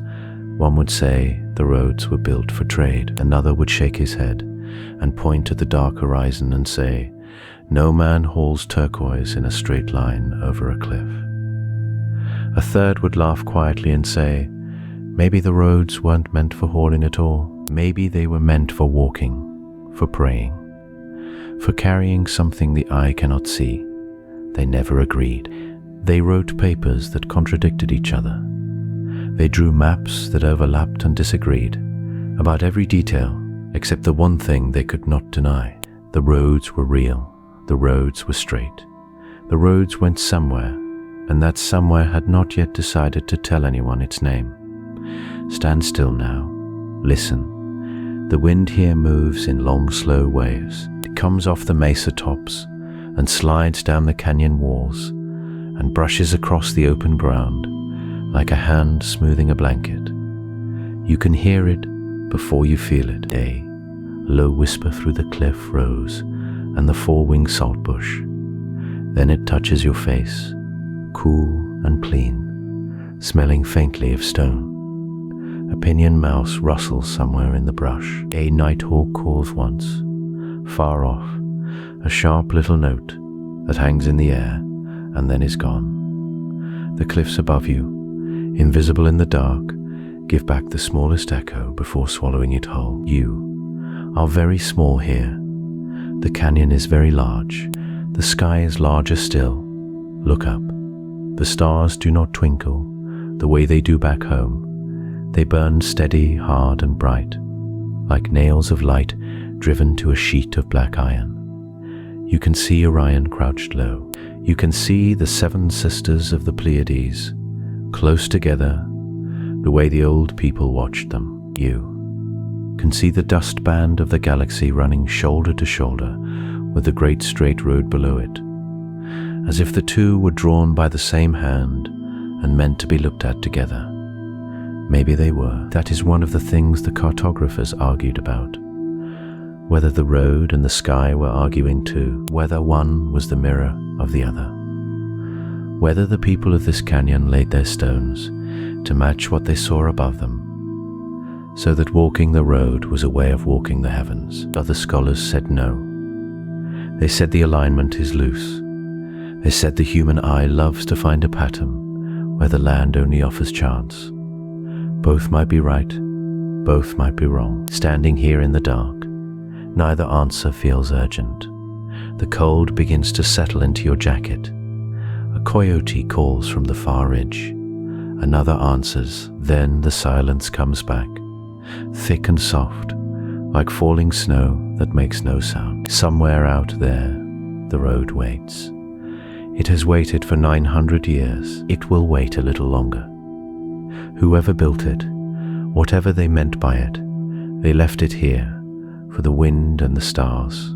One would say the roads were built for trade. Another would shake his head and point at the dark horizon and say, "No man hauls turquoise in a straight line over a cliff." A third would laugh quietly and say, maybe the roads weren't meant for hauling at all. Maybe they were meant for walking, for praying, for carrying something the eye cannot see. They never agreed. They wrote papers that contradicted each other. They drew maps that overlapped and disagreed about every detail except the one thing they could not deny. The roads were real. The roads were straight. The roads went somewhere, and that somewhere had not yet decided to tell anyone its name. Stand still now. Listen. The wind here moves in long, slow waves. It comes off the mesa tops and slides down the canyon walls and brushes across the open ground like a hand smoothing a blanket. You can hear it before you feel it. A low whisper through the cliff rose and the four-winged saltbush. Then it touches your face, cool and clean, smelling faintly of stone. A pinyon mouse rustles somewhere in the brush. A nighthawk calls once, far off, a sharp little note that hangs in the air and then is gone. The cliffs above you, invisible in the dark, give back the smallest echo before swallowing it whole. You are very small here. The canyon is very large. The sky is larger still. Look up. The stars do not twinkle the way they do back home. They burn steady, hard, and bright, like nails of light driven to a sheet of black iron. You can see Orion crouched low. You can see the seven sisters of the Pleiades, close together, the way the old people watched them. You can see the dust band of the galaxy running shoulder to shoulder with the great straight road below it, as if the two were drawn by the same hand and meant to be looked at together. Maybe they were. That is one of the things the cartographers argued about. Whether the road and the sky were arguing too, whether one was the mirror of the other. Whether the people of this canyon laid their stones to match what they saw above them, so that walking the road was a way of walking the heavens. Other scholars said no. They said the alignment is loose. They said the human eye loves to find a pattern where the land only offers chance. Both might be right, both might be wrong. Standing here in the dark, neither answer feels urgent. The cold begins to settle into your jacket. A coyote calls from the far ridge. Another answers. Then the silence comes back, thick and soft, like falling snow that makes no sound. Somewhere out there, the road waits. It has waited for 900 years. It will wait a little longer. Whoever built it, whatever they meant by it, they left it here for the wind and the stars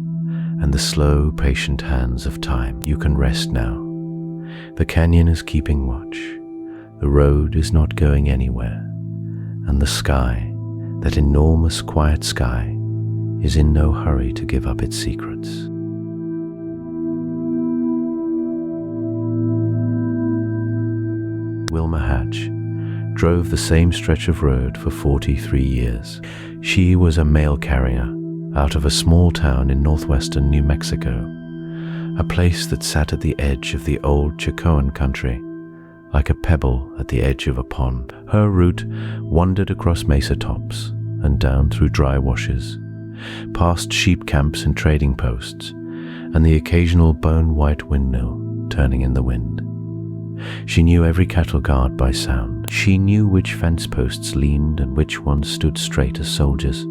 and the slow, patient hands of time. You can rest now. The canyon is keeping watch. The road is not going anywhere. And the sky, that enormous quiet sky, is in no hurry to give up its secrets. Wilma Hatch drove the same stretch of road for 43 years. She was a mail carrier out of a small town in northwestern New Mexico, a place that sat at the edge of the old Chacoan country, like a pebble at the edge of a pond. Her route wandered across mesa tops and down through dry washes, past sheep camps and trading posts, and the occasional bone-white windmill turning in the wind. She knew every cattle guard by sound. She knew which fence posts leaned and which ones stood straight as soldiers.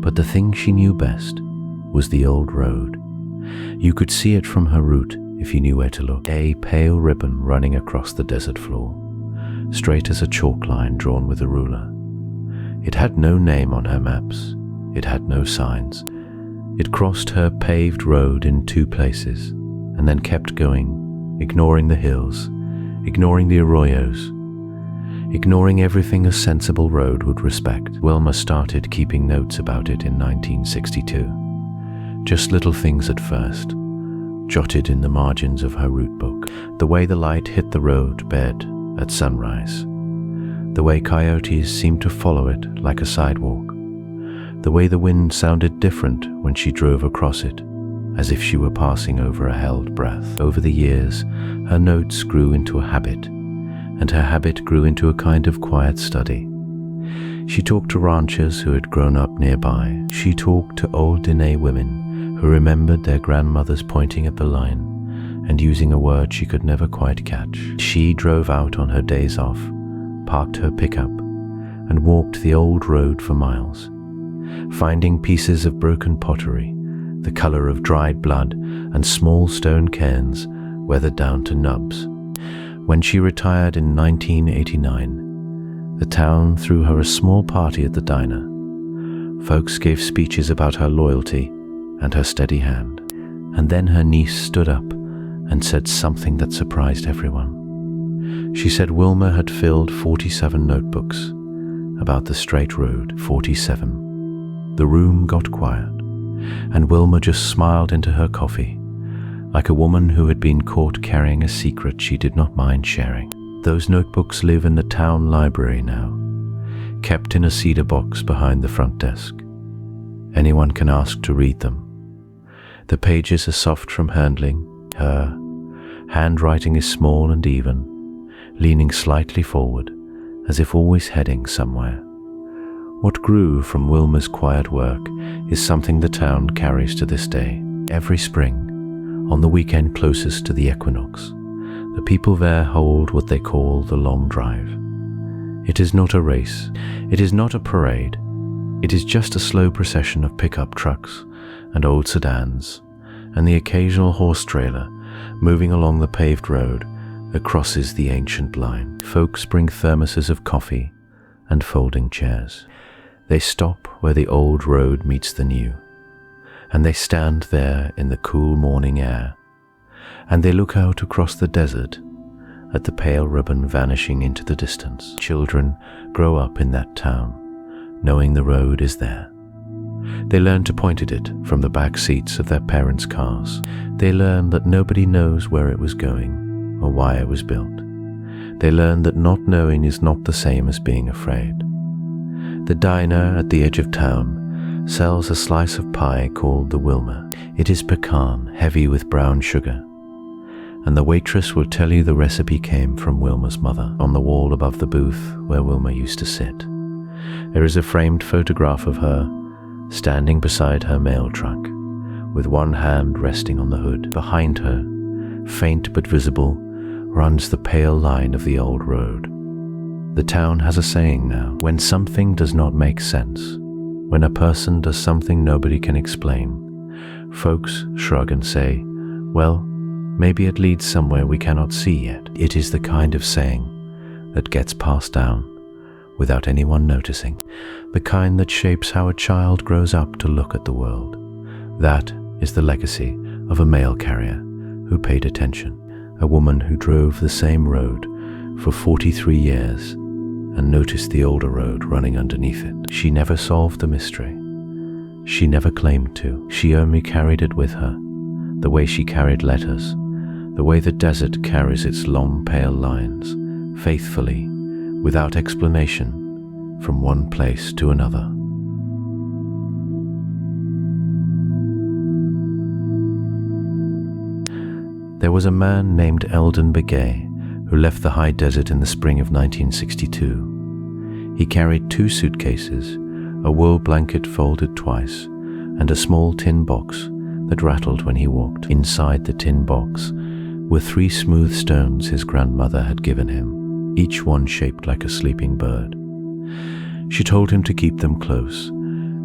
But the thing she knew best was the old road. You could see it from her route if you knew where to look. A pale ribbon running across the desert floor, straight as a chalk line drawn with a ruler. It had no name on her maps. It had no signs. It crossed her paved road in two places and then kept going, ignoring the hills, ignoring the arroyos, ignoring everything a sensible road would respect. Wilma started keeping notes about it in 1962. Just little things at first. jotted in the margins of her route book. The way the light hit the road bed at sunrise. The way coyotes seemed to follow it like a sidewalk. The way the wind sounded different when she drove across it, as if she were passing over a held breath. Over the years, her notes grew into a habit, and her habit grew into a kind of quiet study. She talked to ranchers who had grown up nearby. She talked to old Diné women who remembered their grandmothers pointing at the line and using a word she could never quite catch. She drove out on her days off, parked her pickup, and walked the old road for miles, finding pieces of broken pottery, the color of dried blood, and small stone cairns weathered down to nubs. When she retired in 1989, the town threw her a small party at the diner. Folks gave speeches about her loyalty and her steady hand. And then her niece stood up and said something that surprised everyone. She said Wilma had filled 47 notebooks about the straight road. 47. The room got quiet, and Wilma just smiled into her coffee, like a woman who had been caught carrying a secret she did not mind sharing. Those notebooks live in the town library now, kept in a cedar box behind the front desk. Anyone can ask to read them. The pages are soft from handling. Her handwriting is small and even, leaning slightly forward, as if always heading somewhere. What grew from Wilma's quiet work is something the town carries to this day. Every spring, on the weekend closest to the equinox, the people there hold what they call the long drive. It is not a race, it is not a parade, it is just a slow procession of pickup trucks and old sedans, and the occasional horse trailer moving along the paved road that crosses the ancient line. Folks bring thermoses of coffee and folding chairs. They stop where the old road meets the new, and they stand there in the cool morning air, and they look out across the desert at the pale ribbon vanishing into the distance. Children grow up in that town, knowing the road is there. They learn to point at it from the back seats of their parents' cars. They learn that nobody knows where it was going or why it was built. They learn that not knowing is not the same as being afraid. The diner at the edge of town sells a slice of pie called the Wilma. It is pecan, heavy with brown sugar, and the waitress will tell you the recipe came from Wilma's mother. On the wall above the booth where Wilma used to sit, there is a framed photograph of her standing beside her mail truck, with one hand resting on the hood. Behind her, faint but visible, runs the pale line of the old road. The town has a saying now: when something does not make sense, when a person does something nobody can explain, folks shrug and say, well, maybe it leads somewhere we cannot see yet. It is the kind of saying that gets passed down without anyone noticing, the kind that shapes how a child grows up to look at the world. That is the legacy of a mail carrier who paid attention, a woman who drove the same road for 43 years and noticed the older road running underneath it. She never solved the mystery. She never claimed to. She only carried it with her, the way she carried letters, the way the desert carries its long pale lines, faithfully, without explanation, from one place to another. There was a man named Eldon Begay who left the high desert in the spring of 1962. He carried 2 suitcases, a wool blanket folded twice, and a small tin box that rattled when he walked. Inside the tin box were 3 smooth stones his grandmother had given him, each one shaped like a sleeping bird. She told him to keep them close,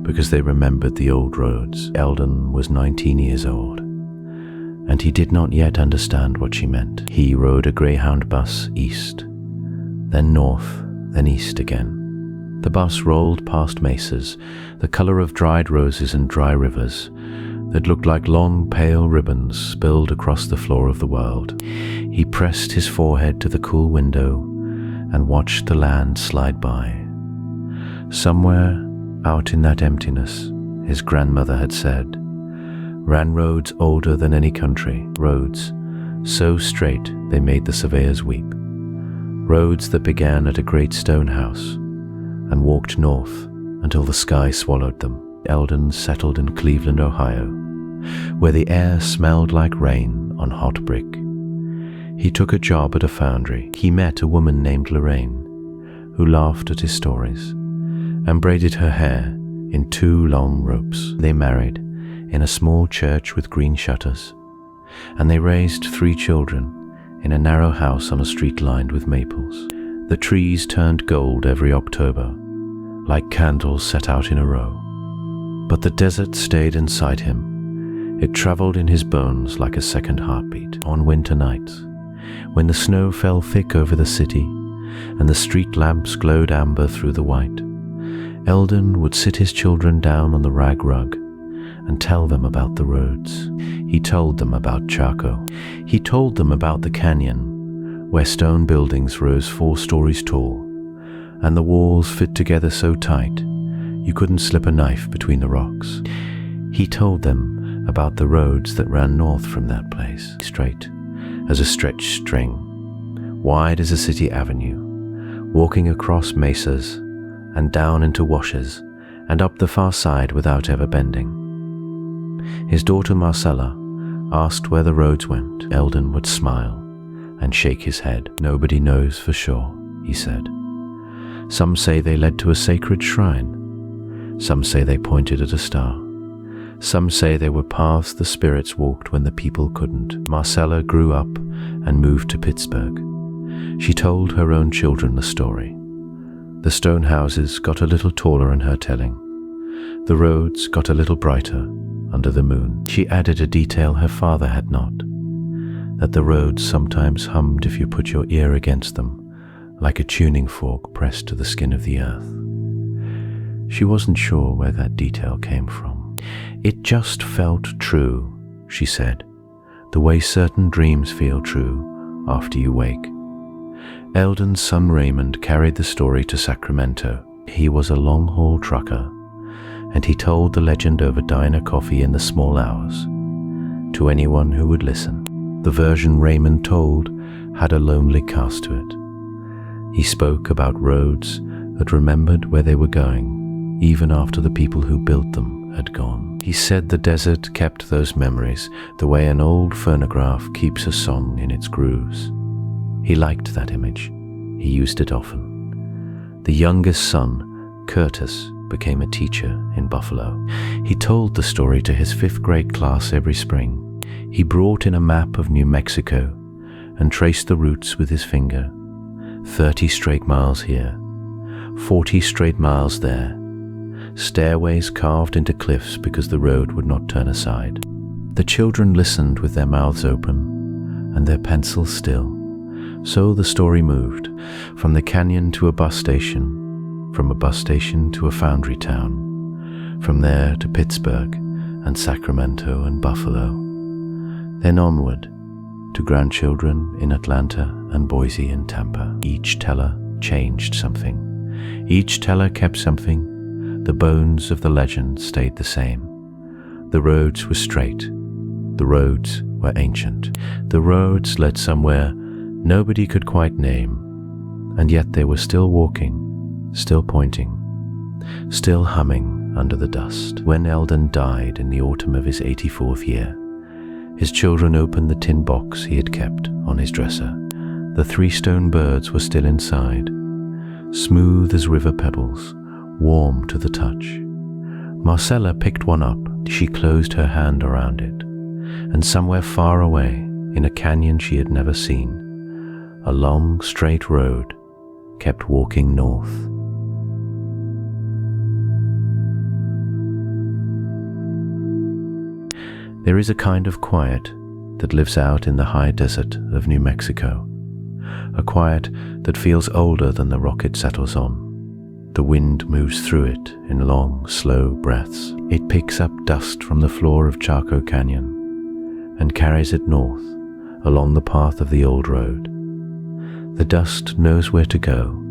because they remembered the old roads. Eldon was 19 years old, and he did not yet understand what she meant. He rode a Greyhound bus east, then north, then east again. The bus rolled past mesas, the color of dried roses and dry rivers, that looked like long pale ribbons spilled across the floor of the world. He pressed his forehead to the cool window and watched the land slide by. Somewhere out in that emptiness, his grandmother had said, ran roads older than any country, roads so straight they made the surveyors weep, roads that began at a great stone house and walked north until the sky swallowed them. Eldon settled in Cleveland, Ohio, where the air smelled like rain on hot brick. He took a job at a foundry. He met a woman named Lorraine, who laughed at his stories and braided her hair in 2 long ropes. They married in a small church with green shutters, and they raised 3 children in a narrow house on a street lined with maples. The trees turned gold every October, like candles set out in a row. But the desert stayed inside him. It traveled in his bones like a second heartbeat. On winter nights, when the snow fell thick over the city and the street lamps glowed amber through the white, Eldon would sit his children down on the rag rug and tell them about the roads. He told them about Chaco. He told them about the canyon, where stone buildings rose 4 stories tall, and the walls fit together so tight you couldn't slip a knife between the rocks. He told them about the roads that ran north from that place, straight as a stretched string, wide as a city avenue, walking across mesas and down into washes and up the far side without ever bending. His daughter Marcella asked where the roads went. Eldon would smile and shake his head. Nobody knows for sure, he said. Some say they led to a sacred shrine. Some say they pointed at a star. Some say they were paths the spirits walked when the people couldn't. Marcella grew up and moved to Pittsburgh. She told her own children the story. The stone houses got a little taller in her telling. The roads got a little brighter under the moon. She added a detail her father had not, that the roads sometimes hummed if you put your ear against them, like a tuning fork pressed to the skin of the earth. She wasn't sure where that detail came from. It just felt true, she said, the way certain dreams feel true after you wake. Eldon's son Raymond carried the story to Sacramento. He was a long-haul trucker, and he told the legend over diner coffee in the small hours to anyone who would listen. The version Raymond told had a lonely cast to it. He spoke about roads that remembered where they were going, even after the people who built them had gone. He said the desert kept those memories the way an old phonograph keeps a song in its grooves. He liked that image. He used it often. The youngest son, Curtis, became a teacher in Buffalo. He told the story to his 5th grade class every spring. He brought in a map of New Mexico and traced the routes with his finger. 30 straight miles here, 40 straight miles there, stairways carved into cliffs because the road would not turn aside. The children listened with their mouths open and their pencils still. So the story moved, from the canyon to a bus station, from a bus station to a foundry town, from there to Pittsburgh and Sacramento and Buffalo, then onward to grandchildren in Atlanta and Boise and Tampa. Each teller changed something. Each teller kept something. The bones of the legend stayed the same. The roads were straight. The roads were ancient. The roads led somewhere nobody could quite name, and yet they were still walking, still pointing, still humming under the dust. When Eldon died in the autumn of his 84th year, his children opened the tin box he had kept on his dresser. The 3 stone birds were still inside, smooth as river pebbles, warm to the touch. Marcella picked one up. She closed her hand around it, and somewhere far away, in a canyon she had never seen, a long, straight road kept walking north. There is a kind of quiet that lives out in the high desert of New Mexico, a quiet that feels older than the rock it settles on. The wind moves through it in long, slow breaths. It picks up dust from the floor of Chaco Canyon and carries it north along the path of the old road. The dust knows where to go.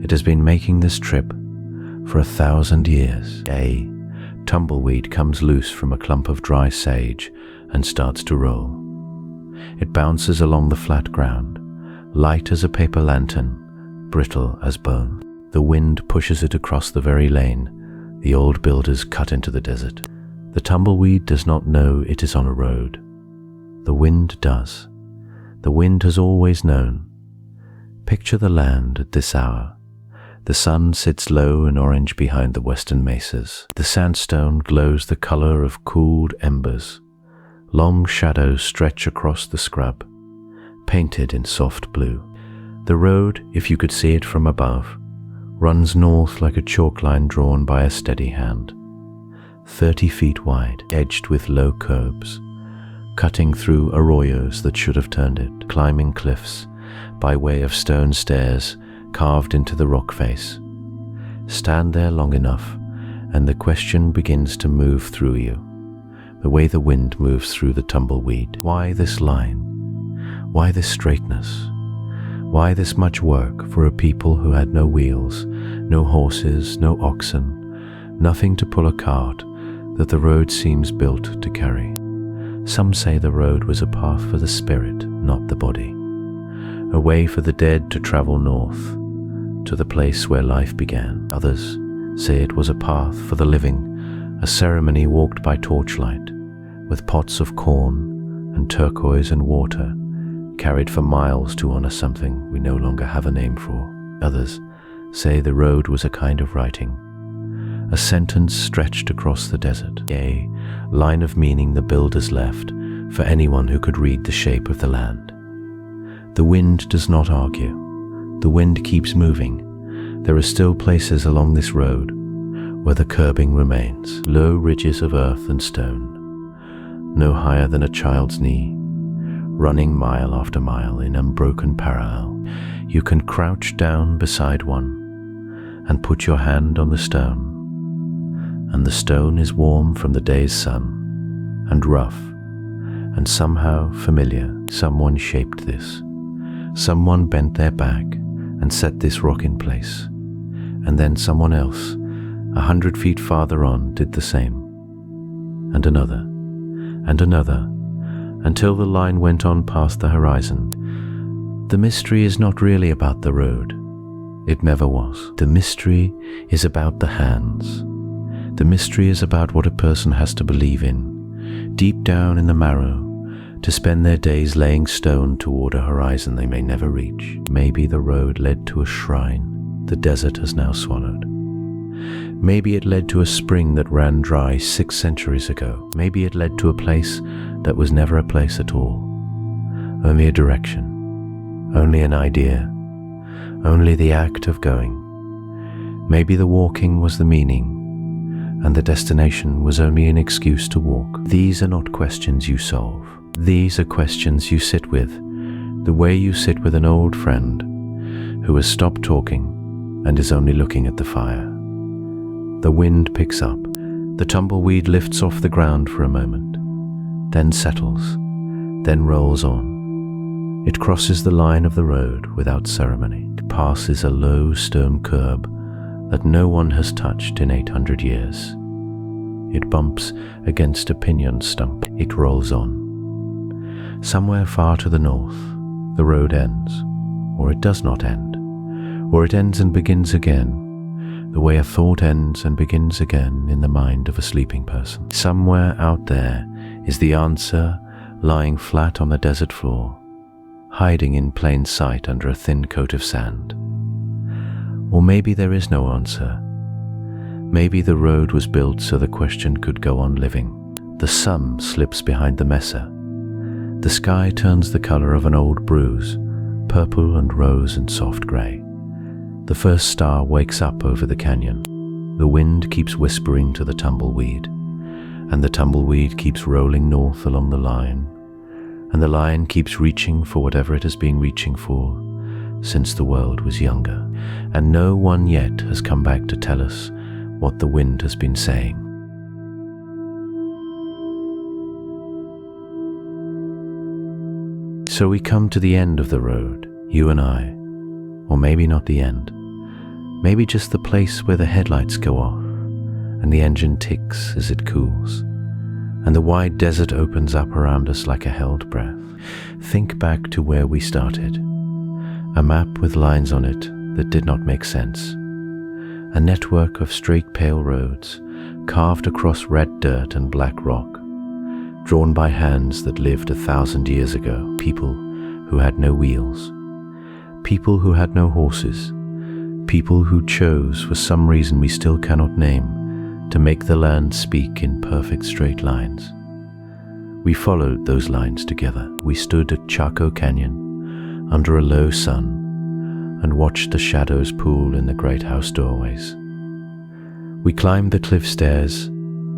It has been making this trip for 1,000 years. A Tumbleweed comes loose from a clump of dry sage and starts to roll. It bounces along the flat ground, light as a paper lantern, brittle as bone. The wind pushes it across the very lane the old builders cut into the desert. The tumbleweed does not know it is on a road. The wind does. The wind has always known. Picture the land at this hour. The sun sits low and orange behind the western mesas. The sandstone glows the color of cooled embers. Long shadows stretch across the scrub, painted in soft blue. The road, if you could see it from above, runs north like a chalk line drawn by a steady hand. 30 feet wide, edged with low curbs, cutting through arroyos that should have turned it, climbing cliffs by way of stone stairs carved into the rock face. Stand there long enough, and the question begins to move through you, the way the wind moves through the tumbleweed. Why this line? Why this straightness? Why this much work for a people who had no wheels, no horses, no oxen, nothing to pull a cart that the road seems built to carry? Some say the road was a path for the spirit, not the body, a way for the dead to travel north, to the place where life began. Others say it was a path for the living, a ceremony walked by torchlight, with pots of corn and turquoise and water, carried for miles to honor something we no longer have a name for. Others say the road was a kind of writing, a sentence stretched across the desert, a line of meaning the builders left for anyone who could read the shape of the land. The wind does not argue. The wind keeps moving. There are still places along this road where the curbing remains, low ridges of earth and stone, no higher than a child's knee, running mile after mile in unbroken parallel. You can crouch down beside one and put your hand on the stone, and the stone is warm from the day's sun, and rough, and somehow familiar. Someone shaped this. Someone bent their back and set this rock in place, and then someone else, 100 feet farther on, did the same, and another, until the line went on past the horizon. The mystery is not really about the road. It never was. The mystery is about the hands. The mystery is about what a person has to believe in, deep down in the marrow, to spend their days laying stone toward a horizon they may never reach. Maybe the road led to a shrine the desert has now swallowed. Maybe it led to a spring that ran dry 6 centuries ago. Maybe it led to a place that was never a place at all. Only a direction, only an idea, only the act of going. Maybe the walking was the meaning, and the destination was only an excuse to walk. These are not questions you solve. These are questions you sit with, the way you sit with an old friend who has stopped talking and is only looking at the fire. The wind picks up. The tumbleweed lifts off the ground for a moment, then settles, then rolls on. It crosses the line of the road without ceremony. It passes a low stone curb that no one has touched in 800 years. It bumps against a pinyon stump. It rolls on. Somewhere far to the north, the road ends, or it does not end, or it ends and begins again, the way a thought ends and begins again in the mind of a sleeping person. Somewhere out there is the answer lying flat on the desert floor, hiding in plain sight under a thin coat of sand. Or maybe there is no answer. Maybe the road was built so the question could go on living. The sun slips behind the mesa. The sky turns the color of an old bruise, purple and rose and soft gray. The first star wakes up over the canyon. The wind keeps whispering to the tumbleweed, and the tumbleweed keeps rolling north along the line, and the line keeps reaching for whatever it has been reaching for since the world was younger, and no one yet has come back to tell us what the wind has been saying. So we come to the end of the road, you and I, or maybe not the end, maybe just the place where the headlights go off, and the engine ticks as it cools, and the wide desert opens up around us like a held breath. Think back to where we started. A map with lines on it that did not make sense. A network of straight pale roads carved across red dirt and black rock, drawn by hands that lived 1,000 years ago. People who had no wheels. People who had no horses. People who chose, for some reason we still cannot name, to make the land speak in perfect straight lines. We followed those lines together. We stood at Chaco Canyon under a low sun and watched the shadows pool in the great house doorways. We climbed the cliff stairs,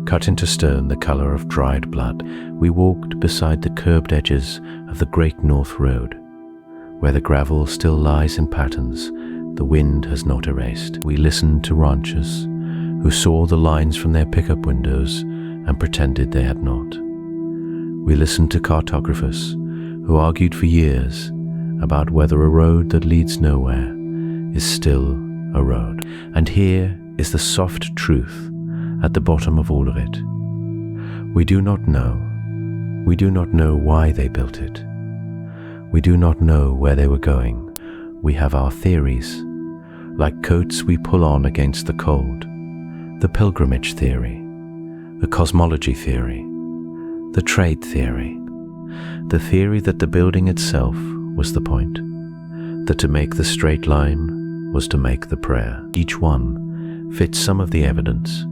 cut into stone the color of dried blood. We walked beside the curbed edges of the Great North Road, where the gravel still lies in patterns the wind has not erased. We listened to ranchers who saw the lines from their pickup windows and pretended they had not. We listened to cartographers who argued for years about whether a road that leads nowhere is still a road. And here is the soft truth at the bottom of all of it. We do not know. We do not know why they built it. We do not know where they were going. We have our theories, like coats we pull on against the cold. The pilgrimage theory, the cosmology theory, the trade theory, the theory that the building itself was the point, that to make the straight line was to make the prayer. Each one fits some of the evidence,